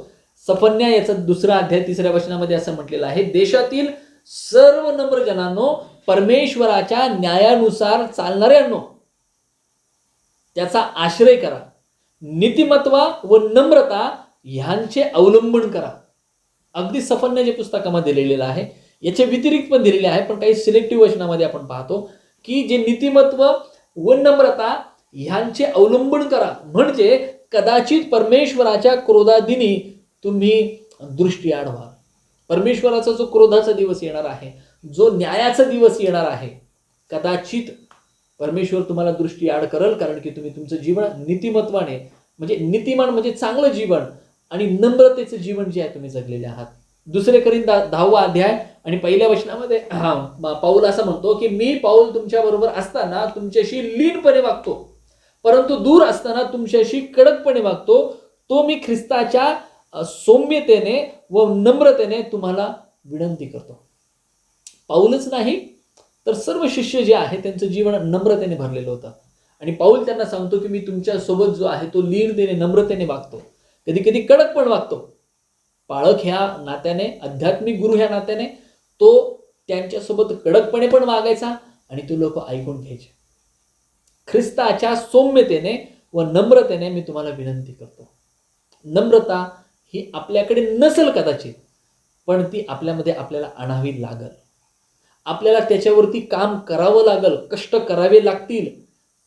सफन्या याचा 2 अध्याय 3 वचनामध्ये असं म्हटलेलं आहे, देशातील सर्व नम्र जनांनो, परमेश्वराच्या न्यायानुसार चालणाऱ्यांनो त्याचा आश्रय करा. नीतिमत्व व नम्रता ह्यांचे अवलंबन करा. अगदी सफन्या जे पुस्तकामध्ये दिलेलं आहे याच्या व्यतिरिक्त पण दिलेले आहे, पण काही सिलेक्टिव्ह वचनामध्ये आपण पाहतो की जे नीतिमत्व व नम्रता ह्यांचे अवलंबन करा, म्हणजे कदाचित परमेश्वराच्या क्रोधादिनी तुम्ही दृष्टीआड व्हाल. परमेश्वराचा जो क्रोधाचा दिवस येणार आहे, जो न्यायाचा दिवस येणार आहे, कदाचित परमेश्वर तुम्हाला दृष्टीआड करेल, कारण की तुम्ही तुमचं जीवन नीतिमत्वाने, म्हणजे नीतिमान म्हणजे चांगलं जीवन आणि नम्रतेचं जीवन जे आहे तुम्ही जगलेले आहात. 2 कोरिंथ 10 अध्याय आणि 1 वचनामध्ये पाऊल असं म्हणतो की मी पाऊल तुमच्या बरोबर असताना तुमच्याशी लीनपणे वागतो, परंतु दूर असताना तुमच्याशी कडकपणे वागतो. तो मी ख्रिस्ताच्या सौम्यतेने व नम्रतेने तुम्हाला विनंती करतो. पाऊलच नाही तर सर्व शिष्य जे आहे त्यांचं जीवन नम्रतेने भरलेलं होतं, आणि पाऊल त्यांना सांगतो की मी तुमच्या सोबत जो आहे तो लीनतेने नम्रतेने वागतो, कधी कधी कडक पण वागतो. पाळक ह्या नात्याने, आध्यात्मिक गुरु ह्या नात्याने तो त्यांच्यासोबत कडकपणे पण वागायचा आणि तो लोक ऐकून घ्यायचे. ख्रिस्ताच्या सौम्यतेने व नम्रतेने मी तुम्हाला विनंती करतो. नम्रता ही आपल्याकडे नसेल कदाचित, पण ती आपल्यामध्ये आपल्याला आणावी लागल. आपल्याला त्याच्यावरती काम करावं लागल, कष्ट करावे लागतील,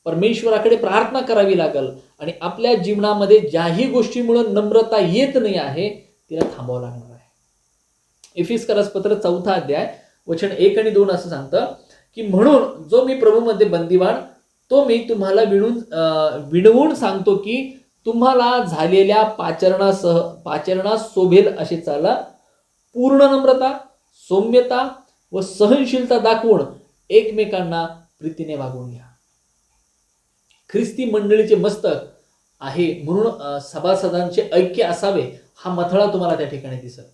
परमेश्वराकडे प्रार्थना करावी लागल, आणि आपल्या जीवनामध्ये ज्याही गोष्टीमुळे नम्रता येत नाही आहे तिला थांबावं लागणार आहे. इफिसकरास पत्र 4 अध्याय वचन 1 आणि 2 असं सांगतं की म्हणून जो मी प्रभूमध्ये बंदिवान तो मी तुम्हाला विनवून सांगतो की तुम्हाला झालेल्या पाचरणास शोभेल असे चाला. पूर्ण नम्रता, सौम्यता व सहनशीलता दाखवून एकमेकांना प्रीतीने वागवून घ्या. ख्रिस्ती मंडळीचे मस्तक आहे म्हणून सभासदांचे ऐक्य असावे हा मथळा तुम्हाला त्या ठिकाणी दिसेल.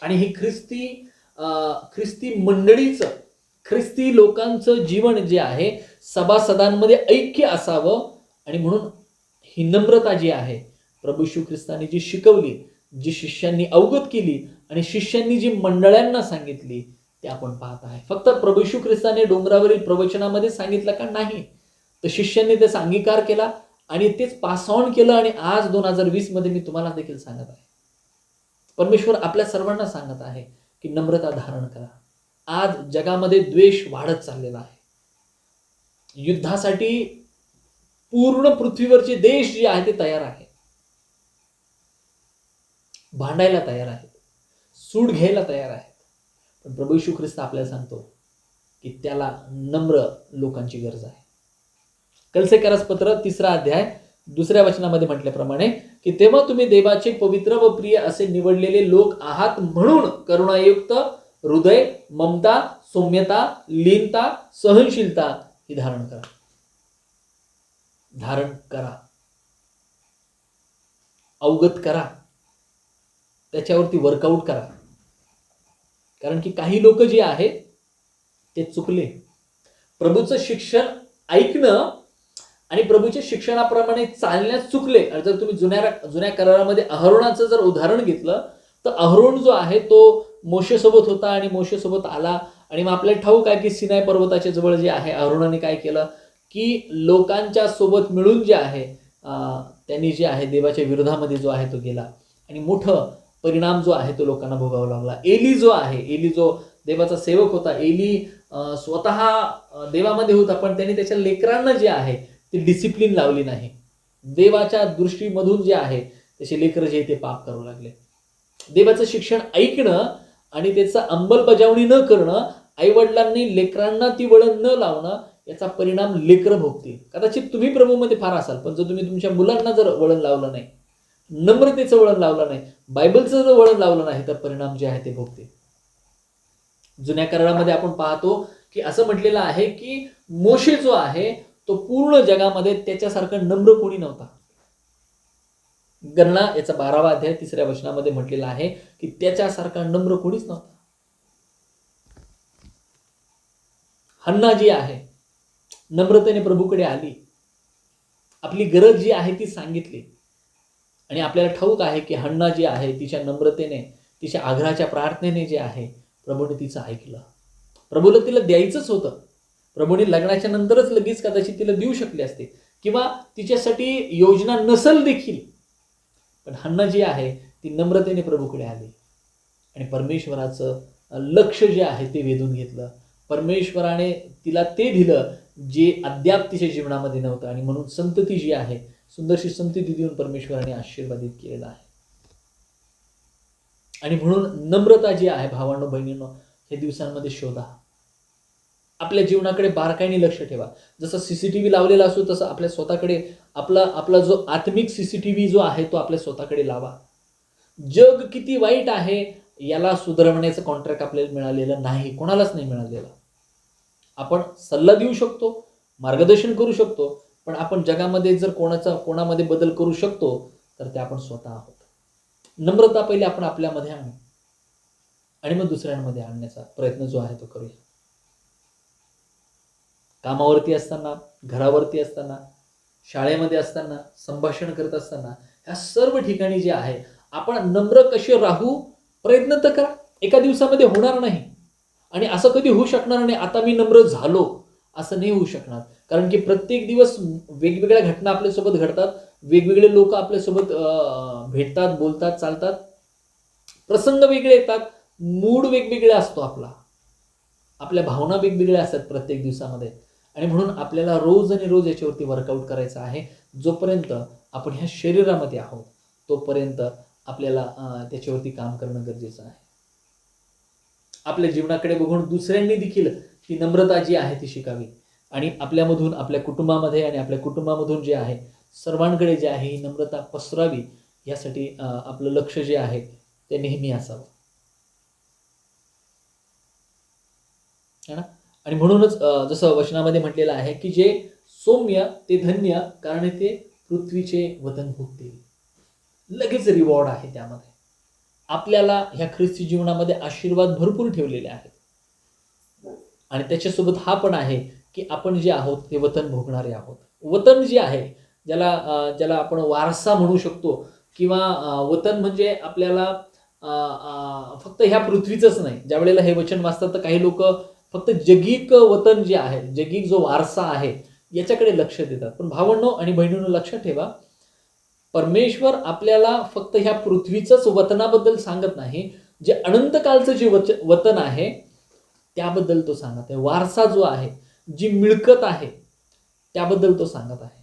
आणि ही ख्रिस्ती मंडळीचं, ख्रिस्ती लोकांचं जीवन जे आहे सभासदांमध्ये ऐक्य असावं, आणि म्हणून ही नम्रता जी आहे प्रभू येशू ख्रिस्ताने जी शिकवली, जी शिष्यांनी अवगत केली आणि शिष्यांनी जी मंडळांना सांगितली ते आपण पाहत आहे. फक्त प्रभू येशू ख्रिस्ताने डोंगरावरील प्रवचनामध्ये सांगितलं का? नाही, तर शिष्यांनी त्याचा अंगीकार केला आणि तेच पास ऑन केलं. आणि आज 2020 मध्ये मी तुम्हाला देखील सांगत आहे, परमेश्वर आपल्या सर्वांना सांगत आहे की नम्रता धारण करा. आज जगामध्ये द्वेष वाढत चाललेला आहे. युद्धासाठी पूर्ण पृथ्वीवरचे देश जे आहे ते तयार आहे, भांडायला तयार आहेत, सूड घ्यायला तयार आहेत. पण प्रभू येशू ख्रिस्त आपल्याला सांगतो की त्याला नम्र लोकांची गरज आहे. कलसेकरास पत्र 3 अध्याय 2 वचनामध्ये म्हटल्याप्रमाणे की तेव्हा तुम्ही देवाचे पवित्र व प्रिय असे निवडलेले लोक आहात म्हणून करुणायुक्त हृदय, ममता, सौम्यता, लीनता, सहनशीलता ही धारण करा. धारण करा, अवगत करा, त्याच्यावरती वर्कआउट करा. कारण की काही लोक जे आहेत ते चुकले. प्रभूचं शिक्षण ऐकणं आणि प्रभूच्या शिक्षणाप्रमाणे चालण्यात चुकले. आणि जर तुम्ही जुन्या करारामध्ये अहरोनाचं जर उदाहरण घेतलं तर अहरोन जो आहे तो मोशेसोबत होता आणि मोशेसोबत आला. आणि मग आपल्याला ठाऊक आहे की सिनाय पर्वताच्या जवळ जे आहे अहरोनाने काय केलं की लोकांच्या सोबत मिळून जे आहे त्यांनी जे आहे देवाच्या विरोधामध्ये जो आहे तो गेला आणि मोठं परिणाम जो आहे तो लोकांना भोगावा लागला. एली जो देवाचा सेवक होता, एली स्वतः देवामध्ये होता, पण त्यांनी त्याच्या लेकरांना जे आहे ते डिसिप्लिन लावली नाही. देवाच्या दृष्टीमधून जे आहे त्याचे लेकर जे ते पाप करू लागले. देवाचं शिक्षण ऐकणं आणि त्याचं अंमलबजावणी न करणं, आईवडिलांनी लेकरांना ती वळण न लावणं, याचा परिणाम लेकरं भोगतील. कदाचित तुम्ही प्रभूमध्ये फार असाल, पण जर तुम्ही तुमच्या मुलांना जर वळण लावलं नाही, नम्रतेचं वळण लावलं नाही, बायबलचं जर वळण लावलं नाही, तर परिणाम जे आहे ते भोगतील. जुन्या करारामध्ये आपण पाहतो की असं म्हटलेलं आहे की मोशे जो आहे तो पूर्ण जगामध्ये त्याच्यासारखा नम्र कोणी नव्हता. गणना याचा 12वा अध्याय 3ऱ्या वचनामध्ये म्हटलेला आहे की त्याच्यासारखा नम्र कोणीच नव्हता. हन्ना जी आहे नम्रतेने प्रभूकडे आली, आपली गरज जी आहे ती सांगितली. आणि आपल्याला ठाऊक आहे की हन्ना जी आहे तिच्या नम्रतेने, तिच्या आग्रहाच्या प्रार्थनेने जे आहे प्रभूने तिचं ऐकलं. प्रभूला तिला द्यायचंच होतं. प्रभूने लग्नाच्या नंतरच लगेच कदाचित तिला देऊ शकले असते किंवा तिच्यासाठी योजना नसल देखील, पण हन्ना जी आहे ती नम्रतेने प्रभूकडे आली आणि परमेश्वराचं लक्ष जे आहे ते वेधून घेतलं. परमेश्वराने तिला ते दिलं जे अद्याप तिच्या जीवनामध्ये नव्हतं आणि म्हणून संतती जी आहे, सुंदरशी संतती देऊन परमेश्वराने आशीर्वादित केलेला आहे. आणि म्हणून नम्रता जी आहे भावांनो बहिणींनो, हे दिवसांमध्ये शोधा. आपल्या जीवनाकडे बारकाईने लक्ष ठेवा. जसं सीसीटीव्ही लावलेला असतो तसं आपल्या स्वतःकडे आपला जो आत्मिक सीसीटीव्ही जो आहे तो आपल्या स्वतःकडे लावा. जग किती वाईट आहे याला सुधारवण्याचं कॉन्ट्रॅक्ट आपल्याला मिळालेलं नाही, कोणालाच नाही मिळालेलं. आपण सल्ला देऊ शकतो, मार्गदर्शन करू शकतो, पण आपण जगामध्ये जर कोणामध्ये बदल करू शकतो तर ते आपण स्वतः आहोत. नम्रता पहिले आपण आपल्यामध्ये आणू आणि मग दुसऱ्यांमध्ये आणण्याचा प्रयत्न जो आहे तो करूया. कामावरती असताना, घरावरती असताना, शाळेमध्ये असताना, संभाषण करत असताना, ह्या सर्व ठिकाणी जे आहे आपण नम्र कसे राहू प्रयत्न तर करा. एका दिवसामध्ये होणार नाही आणि असं कधी होऊ शकणार नाही आता मी नम्र झालो असं नाही होऊ शकणार. कारण की प्रत्येक दिवस वेगवेगळ्या घटना आपल्यासोबत घडतात, वेगवेगळे लोक आपल्यासोबत भेटतात, बोलतात, चालतात, प्रसंग वेगळे येतात, मूड वेगवेगळे असतो आपल्या भावना वेगवेगळ्या असतात प्रत्येक दिवसामध्ये. आणि म्हणून आपल्याला रोज आणि रोज याच्यावरती वर्कआउट करायचं आहे. जोपर्यंत आपण ह्या शरीरामध्ये आहोत तोपर्यंत आपल्याला त्याच्यावरती काम करणं गरजेचं आहे. आपल्या जीवनाकडे बघून दुसऱ्यांनी देखील ती नम्रता जी आहे ती शिकावी आणि आपल्यामधून, आपल्या कुटुंबामध्ये आणि आपल्या कुटुंबामधून जे आहे सर्वांकडे जे आहे ही नम्रता पसरावी, यासाठी आपलं लक्ष जे आहे ते नेहमी असावं. है ना? आणि म्हणूनच जसं वचनामध्ये म्हटलेलं आहे की जे सौम्य ते धन्य, कारण ते पृथ्वीचे वतन भोगतील. लगेच रिवॉर्ड आहे त्यामध्ये. आपल्याला ह्या ख्रिस्ती जीवनामध्ये आशीर्वाद भरपूर ठेवलेले आहेत आणि त्याच्यासोबत हा पण आहे की आपण जे आहोत ते वतन भोगणारे आहोत. वतन जे आहे ज्याला आपण वारसा म्हणू शकतो किंवा वतन म्हणजे आपल्याला फक्त ह्या पृथ्वीचंच नाही. ज्या वेळेला हे वचन वाचतात तर काही लोक फक्त जगिक वतन जे आहे, जगिक जो वारसा आहे याच्याकडे लक्ष देतात. पण भावांनो आणि बहिणींनो लक्षात ठेवा, परमेश्वर आपल्याला फक्त ह्या पृथ्वीचंच वतनाबद्दल सांगत नाही, जे अनंतकालचं जे वतन आहे त्याबद्दल तो सांगत आहे. वारसा जो आहे, जी मिळकत आहे त्याबद्दल तो सांगत आहे.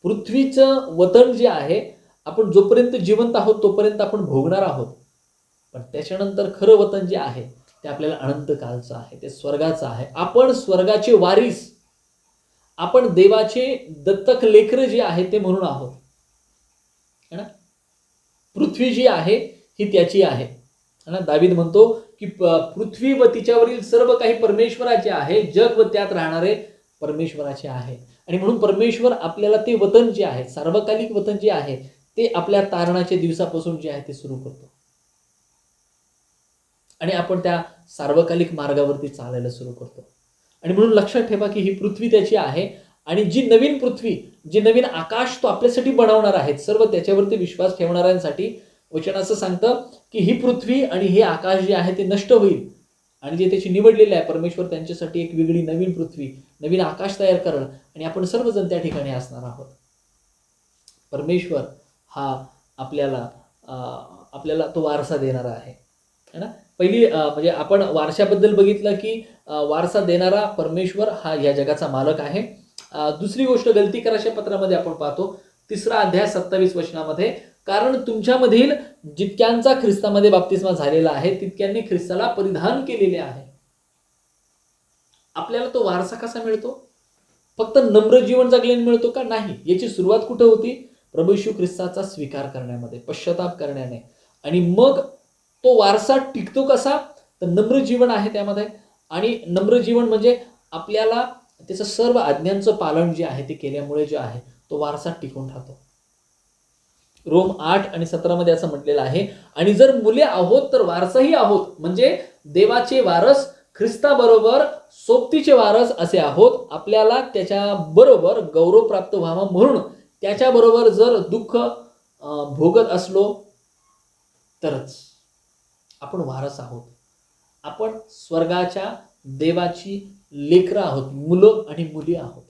पृथ्वीचं वतन जे आहे आपण जोपर्यंत जिवंत आहोत तोपर्यंत आपण भोगणार आहोत, पण त्याच्यानंतर खरं वतन जे आहे ते आपल्याला अनंत कालचं आहे, ते स्वर्गाचं आहे. आपण स्वर्गाचे वारीस, आपण देवाचे दत्तक लेकरं जे आहे ते म्हणून आहोत. है ना? पृथ्वी जी आहे ही त्याची आहे. है ना? दावीद म्हणतो की पृथ्वी व तिच्यावरील सर्व काही परमेश्वराचे आहे, जग व त्यात राहणारे परमेश्वराचे आहे. आणि म्हणून परमेश्वर आपल्याला ते वतन जे आहे, सार्वकालिक वतन जे आहे ते आपल्या तारणाच्या दिवसापासून जे आहे ते सुरू करतो आणि आपण त्या सार्वकालिक मार्गावरती चालायला सुरू करतो. आणि म्हणून लक्षात ठेवा की ही पृथ्वी त्याची आहे आणि जी नवीन पृथ्वी, जे नवीन आकाश तो आपल्यासाठी बनवणार आहे, सर्व त्याच्यावरती विश्वास ठेवणाऱ्यांसाठी वचन असं सांगतं की ही पृथ्वी आणि हे आकाश जे आहे ते नष्ट होईल आणि जे त्याची निवडलेले आहे परमेश्वर त्यांच्यासाठी एक वेगळी नवीन पृथ्वी, नवीन आकाश तयार करेल आणि आपण सर्वजण त्या ठिकाणी असणार आहोत. परमेश्वर हा आपल्याला तो वारसा देणारा आहे. है ना? पहिली म्हणजे आपण वारशाबद्दल बघितलं की वारसा देणारा परमेश्वर हा या जगाचा मालक आहे. दुसरी गोष्ट गलतीकाराच्या पत्रामध्ये आपण पाहतो 3रा अध्याय 27 वचनामध्ये, कारण तुमच्यामधील जितक्यांचा ख्रिस्तामध्ये बाप्तिस्मा झालेला आहे तितक्यांनी ख्रिस्ताला परिधान केलेले आहे. आपल्याला तो वारसा कसा मिळतो? फक्त नम्र जीवन जगल्याने मिळतो का? नाही. याची सुरुवात कुठे होती? प्रभू येशू ख्रिस्ताचा स्वीकार करण्यामध्ये, पश्चाताप करण्याने. आणि मग तो वारसा टिकतो कसा? तर नम्र जीवन आहे त्यामध्ये. आणि नम्र जीवन म्हणजे आपल्याला त्याचं सर्व आज्ञांचं पालन जे आहे ते केल्यामुळे जे आहे तो वारसा टिकून राहतो. रोम 8:17 असं म्हटलेलं आहे, आणि जर मुले आहोत तर वारसही आहोत, म्हणजे देवाचे वारस, ख्रिस्ताबरोबर सोबतीचे वारस असे आहोत. आपल्याला त्याच्याबरोबर गौरव प्राप्त व्हावा म्हणून त्याच्याबरोबर जर दुःख भोगत असलो तरच आपण वारस आहोत. आपण स्वर्गाच्या देवाची लेकरं आहोत, मुलं आणि मुली आहोत.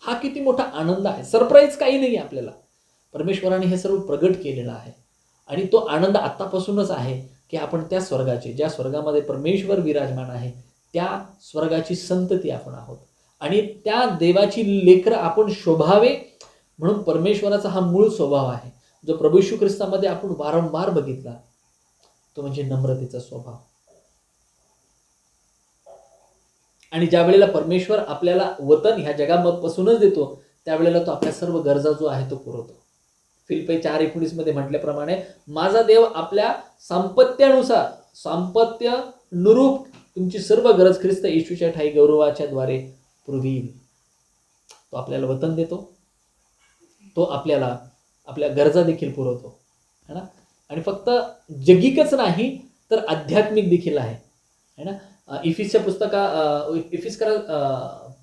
हा किती मोठा आनंद आहे. सरप्राईज काही नाही आपल्याला, परमेश्वराने हे सर्व प्रगट केलेलं आहे. आणि तो आनंद आत्तापासूनच आहे की आपण त्या स्वर्गाचे, ज्या स्वर्गामध्ये परमेश्वर विराजमान आहे, त्या स्वर्गाची संतती आपण आहोत. आणि त्या देवाची लेकरं आपण शोभावे म्हणून परमेश्वराचा हा मूळ स्वभाव आहे, जो प्रभू येशू ख्रिस्तामध्ये आपण वारंवार बघितला, तो म्हणजे नम्रतेचा स्वभाव. आणि ज्या वेळेला परमेश्वर आपल्याला वतन ह्या जगापासूनच देतो, त्यावेळेला तो आपल्या सर्व गरजा जो आहे तो पुरवतो. फिलिप्पी 4:19 मध्ये म्हटल्याप्रमाणे, माझा देव आपल्या सांपत्य नुरूप तुमची सर्व गरज ख्रिस्त येशूच्या ठाई गौरवाच्या द्वारे पुरवील. तो आपल्याला वतन देतो, तो आपल्याला आपल्या गरजा देखील पुरवतो, है ना. आणि फक्त जगिकच नाही तर आध्यात्मिक देखील आहे, है ना. इफिसच्या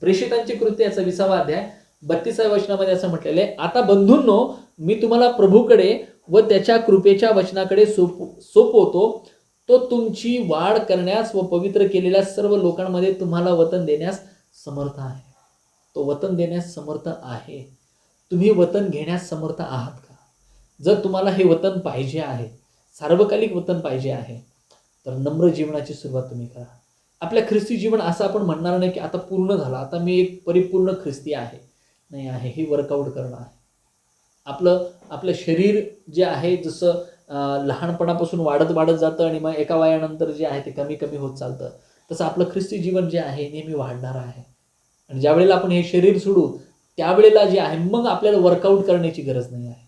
प्रेषितांची कृत्य याचा 20वा अध्याय 32व्या वचनामध्ये असं म्हटलेलं आहे, आता बंधूंनो, मी तुम्हाला प्रभूकडे व त्याच्या कृपेच्या वचनाकडे सोपवतो. तो तुमची वाढ करण्यास व पवित्र केलेल्या सर्व लोकांमध्ये तुम्हाला वतन देण्यास समर्थ आहे. तो वतन देण्यास समर्थ आहे. तुम्ही वतन घेण्यास समर्थ आहात का? जर तुम्हाला हे वतन पाहिजे आहे, सार्वकालिक वतन पाहिजे आहे, तर नम्र जीवनाची सुरुवात तुम्ही करा. आपल्या ख्रिस्ती जीवन असं आपण म्हणणार नाही की आता पूर्ण झालं, आता मी एक परिपूर्ण ख्रिस्ती आहे. नाही आहे, हे वर्कआउट करणं आहे. आपलं शरीर जे आहे जसं लहानपणापासून वाढत जातं आणि मग एका वयानंतर जे आहे ते कमी कमी होत चालतं, तसं आपलं ख्रिस्ती जीवन जे आहे नेहमी वाढणार आहे. आणि ज्या वेळेला आपण हे शरीर सोडू त्यावेळेला जे आहे मग आपल्याला वर्कआउट करण्याची गरज नाही आहे,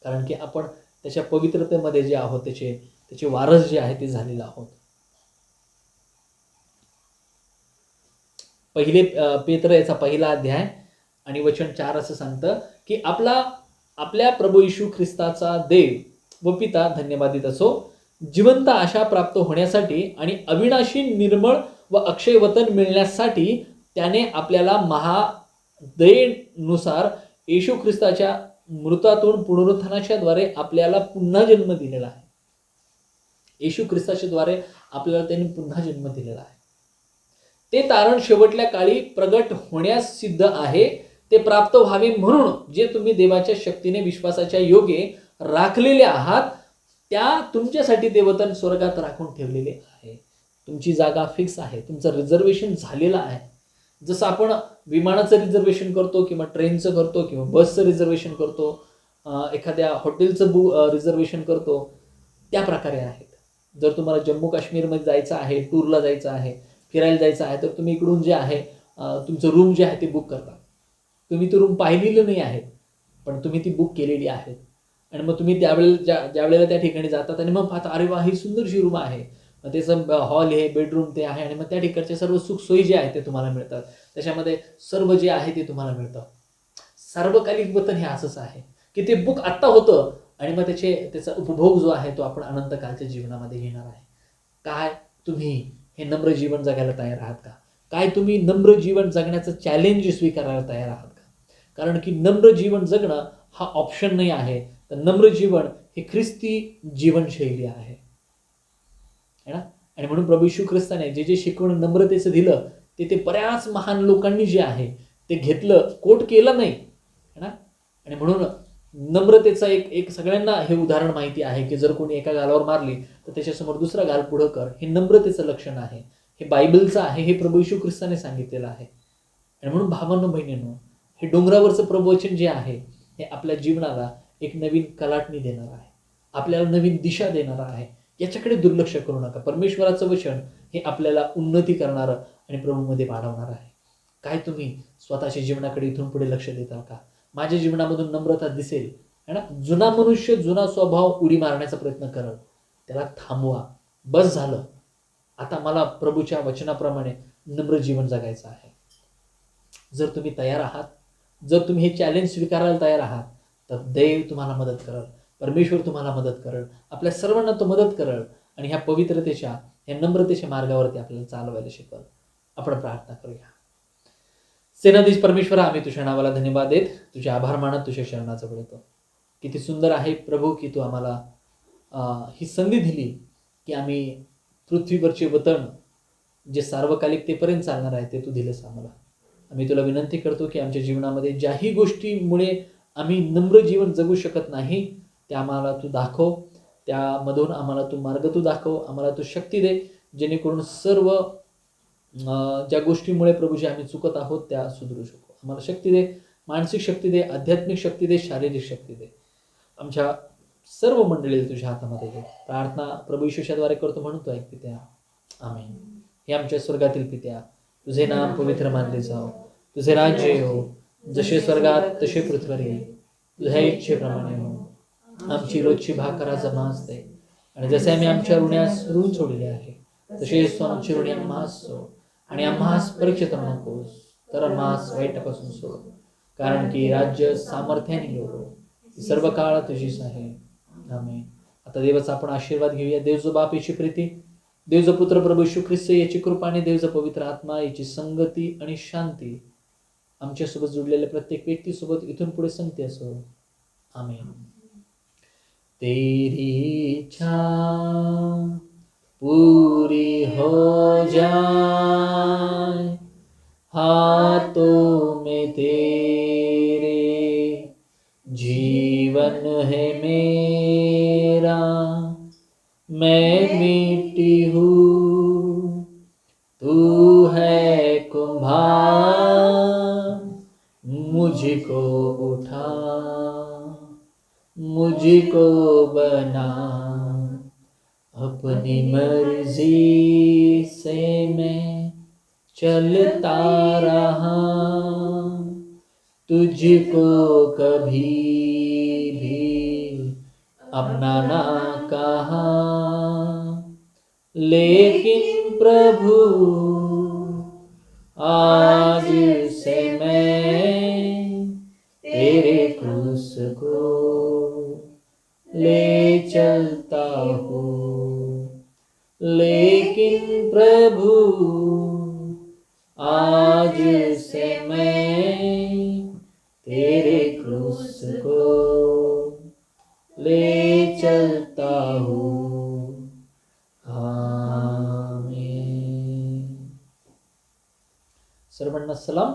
कारण की आपण त्याच्या पवित्रतेमध्ये जे आहोत, त्याचे वारस जे आहे ते झालेलं आहोत. पहिले पेत्र याचा 1 अध्याय आणि वचन 4 असं सांगतं की आपल्या प्रभू येशू ख्रिस्ताचा देव व पिता धन्यवादित असो, जिवंत आशा प्राप्त होण्यासाठी आणि अविनाशी निर्मळ व अक्षय वतन मिळण्यासाठी त्याने आपल्याला महादयेनुसार येशू ख्रिस्ताच्या मृतातून पुनरुत्थानाच्या द्वारे आपल्याला पुन्हा जन्म दिलेला आहे. येशू ख्रिस्ताच्या द्वारे आपल्याला त्यांनी पुन्हा जन्म दिलेला आहे. ते तारण शेवटल्या काळी प्रगट होण्यास सिद्ध आहे. ते प्राप्त व्हावे म्हणून जे तुम्ही देवाच्या शक्तीने विश्वासाच्या योगे राखलेले आहात, त्या तुमच्यासाठी ते वतन स्वर्गात राखून ठेवलेले आहे. तुमची जागा फिक्स आहे, तुमचं रिझर्वेशन झालेलं आहे. जसं आपण विमानाचं रिझर्वेशन करतो किंवा ट्रेनचं करतो किंवा बसचं रिझर्वेशन करतो, एखाद्या हॉटेलचं रिझर्वेशन करतो, त्या प्रकारे आहेत. जर तुम्हाला जम्मू काश्मीरमध्ये जायचं आहे, टूरला जायचं आहे, फिरायला जायचं आहे, तर तुम्ही इकडून जे आहे तुमचं रूम जे आहे ते बुक करता. तुम्ही ती रूम पाहिलेली नाही आहे, पण तुम्ही ती बुक केलेली आहे. आणि मग तुम्ही ज्या वेळेला त्या ठिकाणी जातात आणि मग पाहता, अरे वा, ही सुंदरशी रूम आहे, मग त्याचं हॉल हे बेडरूम ते आहे, आणि मग त्या ठिकाणचे सर्व सुखसोयी जे आहे ते तुम्हाला मिळतात. त्याच्यामध्ये सर्व जे आहे ते तुम्हाला मिळतं. सार्वकालिक वतन हे असंच आहे की ते बुक आत्ता होतं आणि मग त्याचा उपभोग जो आहे तो आपण अनंतकालच्या जीवनामध्ये घेणार आहे. काय तुम्ही हे नम्र जीवन जगायला तयार आहात का? काय तुम्ही नम्र जीवन जगण्याचं चॅलेंज स्वीकारायला तयार आहात का? कारण की नम्र जीवन जगणं हा ऑप्शन नाही आहे, तर नम्र जीवन हे ख्रिस्ती जीवनशैली आहे, है ना. आणि म्हणून प्रभू येशू ख्रिस्ताने जे शिकवण नम्रतेचं दिलं ते बऱ्याच महान लोकांनी जे आहे ते घेतलं, कोट केलं नाही, है ना. आणि म्हणून नम्रतेचं एक सगळ्यांना हे उदाहरण माहिती आहे की जर कोणी एका गालावर मारली तर त्याच्यासमोर दुसरा गाल पुढं कर, हे नम्रतेचं लक्षण आहे. हे बायबलचं आहे, हे प्रभू येशू ख्रिस्ताने सांगितलेलं आहे. आणि म्हणून भावांनो बहिणींनो, हे डोंगरावरचं प्रवचन जे आहे हे आपल्या जीवनाला एक नवीन कलाटणी देणार आहे, आपल्याला नवीन दिशा देणार आहे. याच्याकडे दुर्लक्ष करू नका. परमेश्वराचं वचन हे आपल्याला उन्नती करणारं आणि प्रभूमध्ये वाढवणार आहे. काय तुम्ही स्वतःच्या जीवनाकडे इथून पुढे लक्ष देताल का? माझ्या जीवनामधून नम्रता दिसेल, है ना. जुना मनुष्य जुना स्वभाव उडी मारण्याचा प्रयत्न करत, त्याला थांबवा. बस झालं, आता मला प्रभूच्या वचनाप्रमाणे नम्र जीवन जगायचं आहे. जर तुम्ही तयार आहात, जर तुम्ही हे चॅलेंज स्वीकारायला तयार आहात, तर देव तुम्हाला मदत करेल, परमेश्वर तुम्हाला मदत करेल, आपल्या सर्वांना तो मदत करेल आणि ह्या पवित्रतेच्या, ह्या नम्रतेच्या मार्गावरती आपल्याला चालवायला शिकवल. आपण प्रार्थना करूया. सेनाधीश परमेश्वरा, आम्ही तुझ्या नावाला धन्यवाद देत, तुझे आभार मानत तुझ्या शरणाचं पडतो. किती सुंदर आहे प्रभू की तू आम्हाला ही संधी दिली की आम्ही पृथ्वीवरचे वतन जे सार्वकालिकतेपर्यंत चालणार आहे ते तू दिलंस आम्हाला. आम्ही तुला विनंती करतो की आमच्या जीवनामध्ये ज्याही गोष्टीमुळे आम्ही नम्र जीवन जगू शकत नाही त्या आम्हाला तू दाखव, त्यामधून आम्हाला तू मार्ग तू दाखव, आम्हाला तू शक्ती दे, जेणेकरून सर्व ज्या गोष्टीमुळे प्रभूजी आम्ही चुकत आहोत त्या सुधरू शकू. आम्हाला शक्ती दे, मानसिक शक्ती दे, आध्यात्मिक शक्ती दे, शारीरिक शक्ती दे. आमच्या सर्व मंडळीला तुझ्या हातामध्ये दे. प्रार्थना प्रभू येशूच्याद्वारे करतो म्हणून तो ऐक पित्या, आमेन. हे आमच्या स्वर्गातील पित्या, तुझे नाम पवित्र मानले जाओ, तुझे राज्य येवो, जसे स्वर्गात तसे पृथ्वीवर येईल, तुझ्या इच्छेप्रमाणे हो. आमची रोजची भाकर आज आम्हास दे, आणि जसे आम्ही आमच्या ऋण्यास ऋण सोडले आहे तसेच तू आमची ऋणी आम्हास सोड, आणि आम्हास परीक्षेत आणू नकोस, तर आम्हास वाईटापासून सोड. कारण की राज्य, सामर्थ्य आणि योग सर्व काळ तुझीच आहे. आमेन. आता देवाचा आपण आशीर्वाद घेऊया. देवजो बाप याची प्रीती, देवजो पुत्र प्रभू येशू ख्रिस्त याची कृपा आणि देवचा पवित्र आत्मा याची संगती आणि शांती आमच्यासोबत जुडलेल्या प्रत्येक व्यक्तीसोबत इथून पुढे संगती असो. आमेन. तेरी इच्छा पूरी हो जाए, हाथों में तेरे जीवन है मेरा, मैं मिट्टी हूँ, तू है कुम्हार, मुझको उठा, मुझको बना, अपनी मर्जी से मैं चलता रहा, तुझको कभी भी अपना ना कहा, लेकिन प्रभु आज से मैं तेरे क्रूस को ले चलता हूँ, लेकिन प्रभु आज से मैं तेरे क्रूस को ले चलता हूँ. आमीन. सर्वांना सलाम.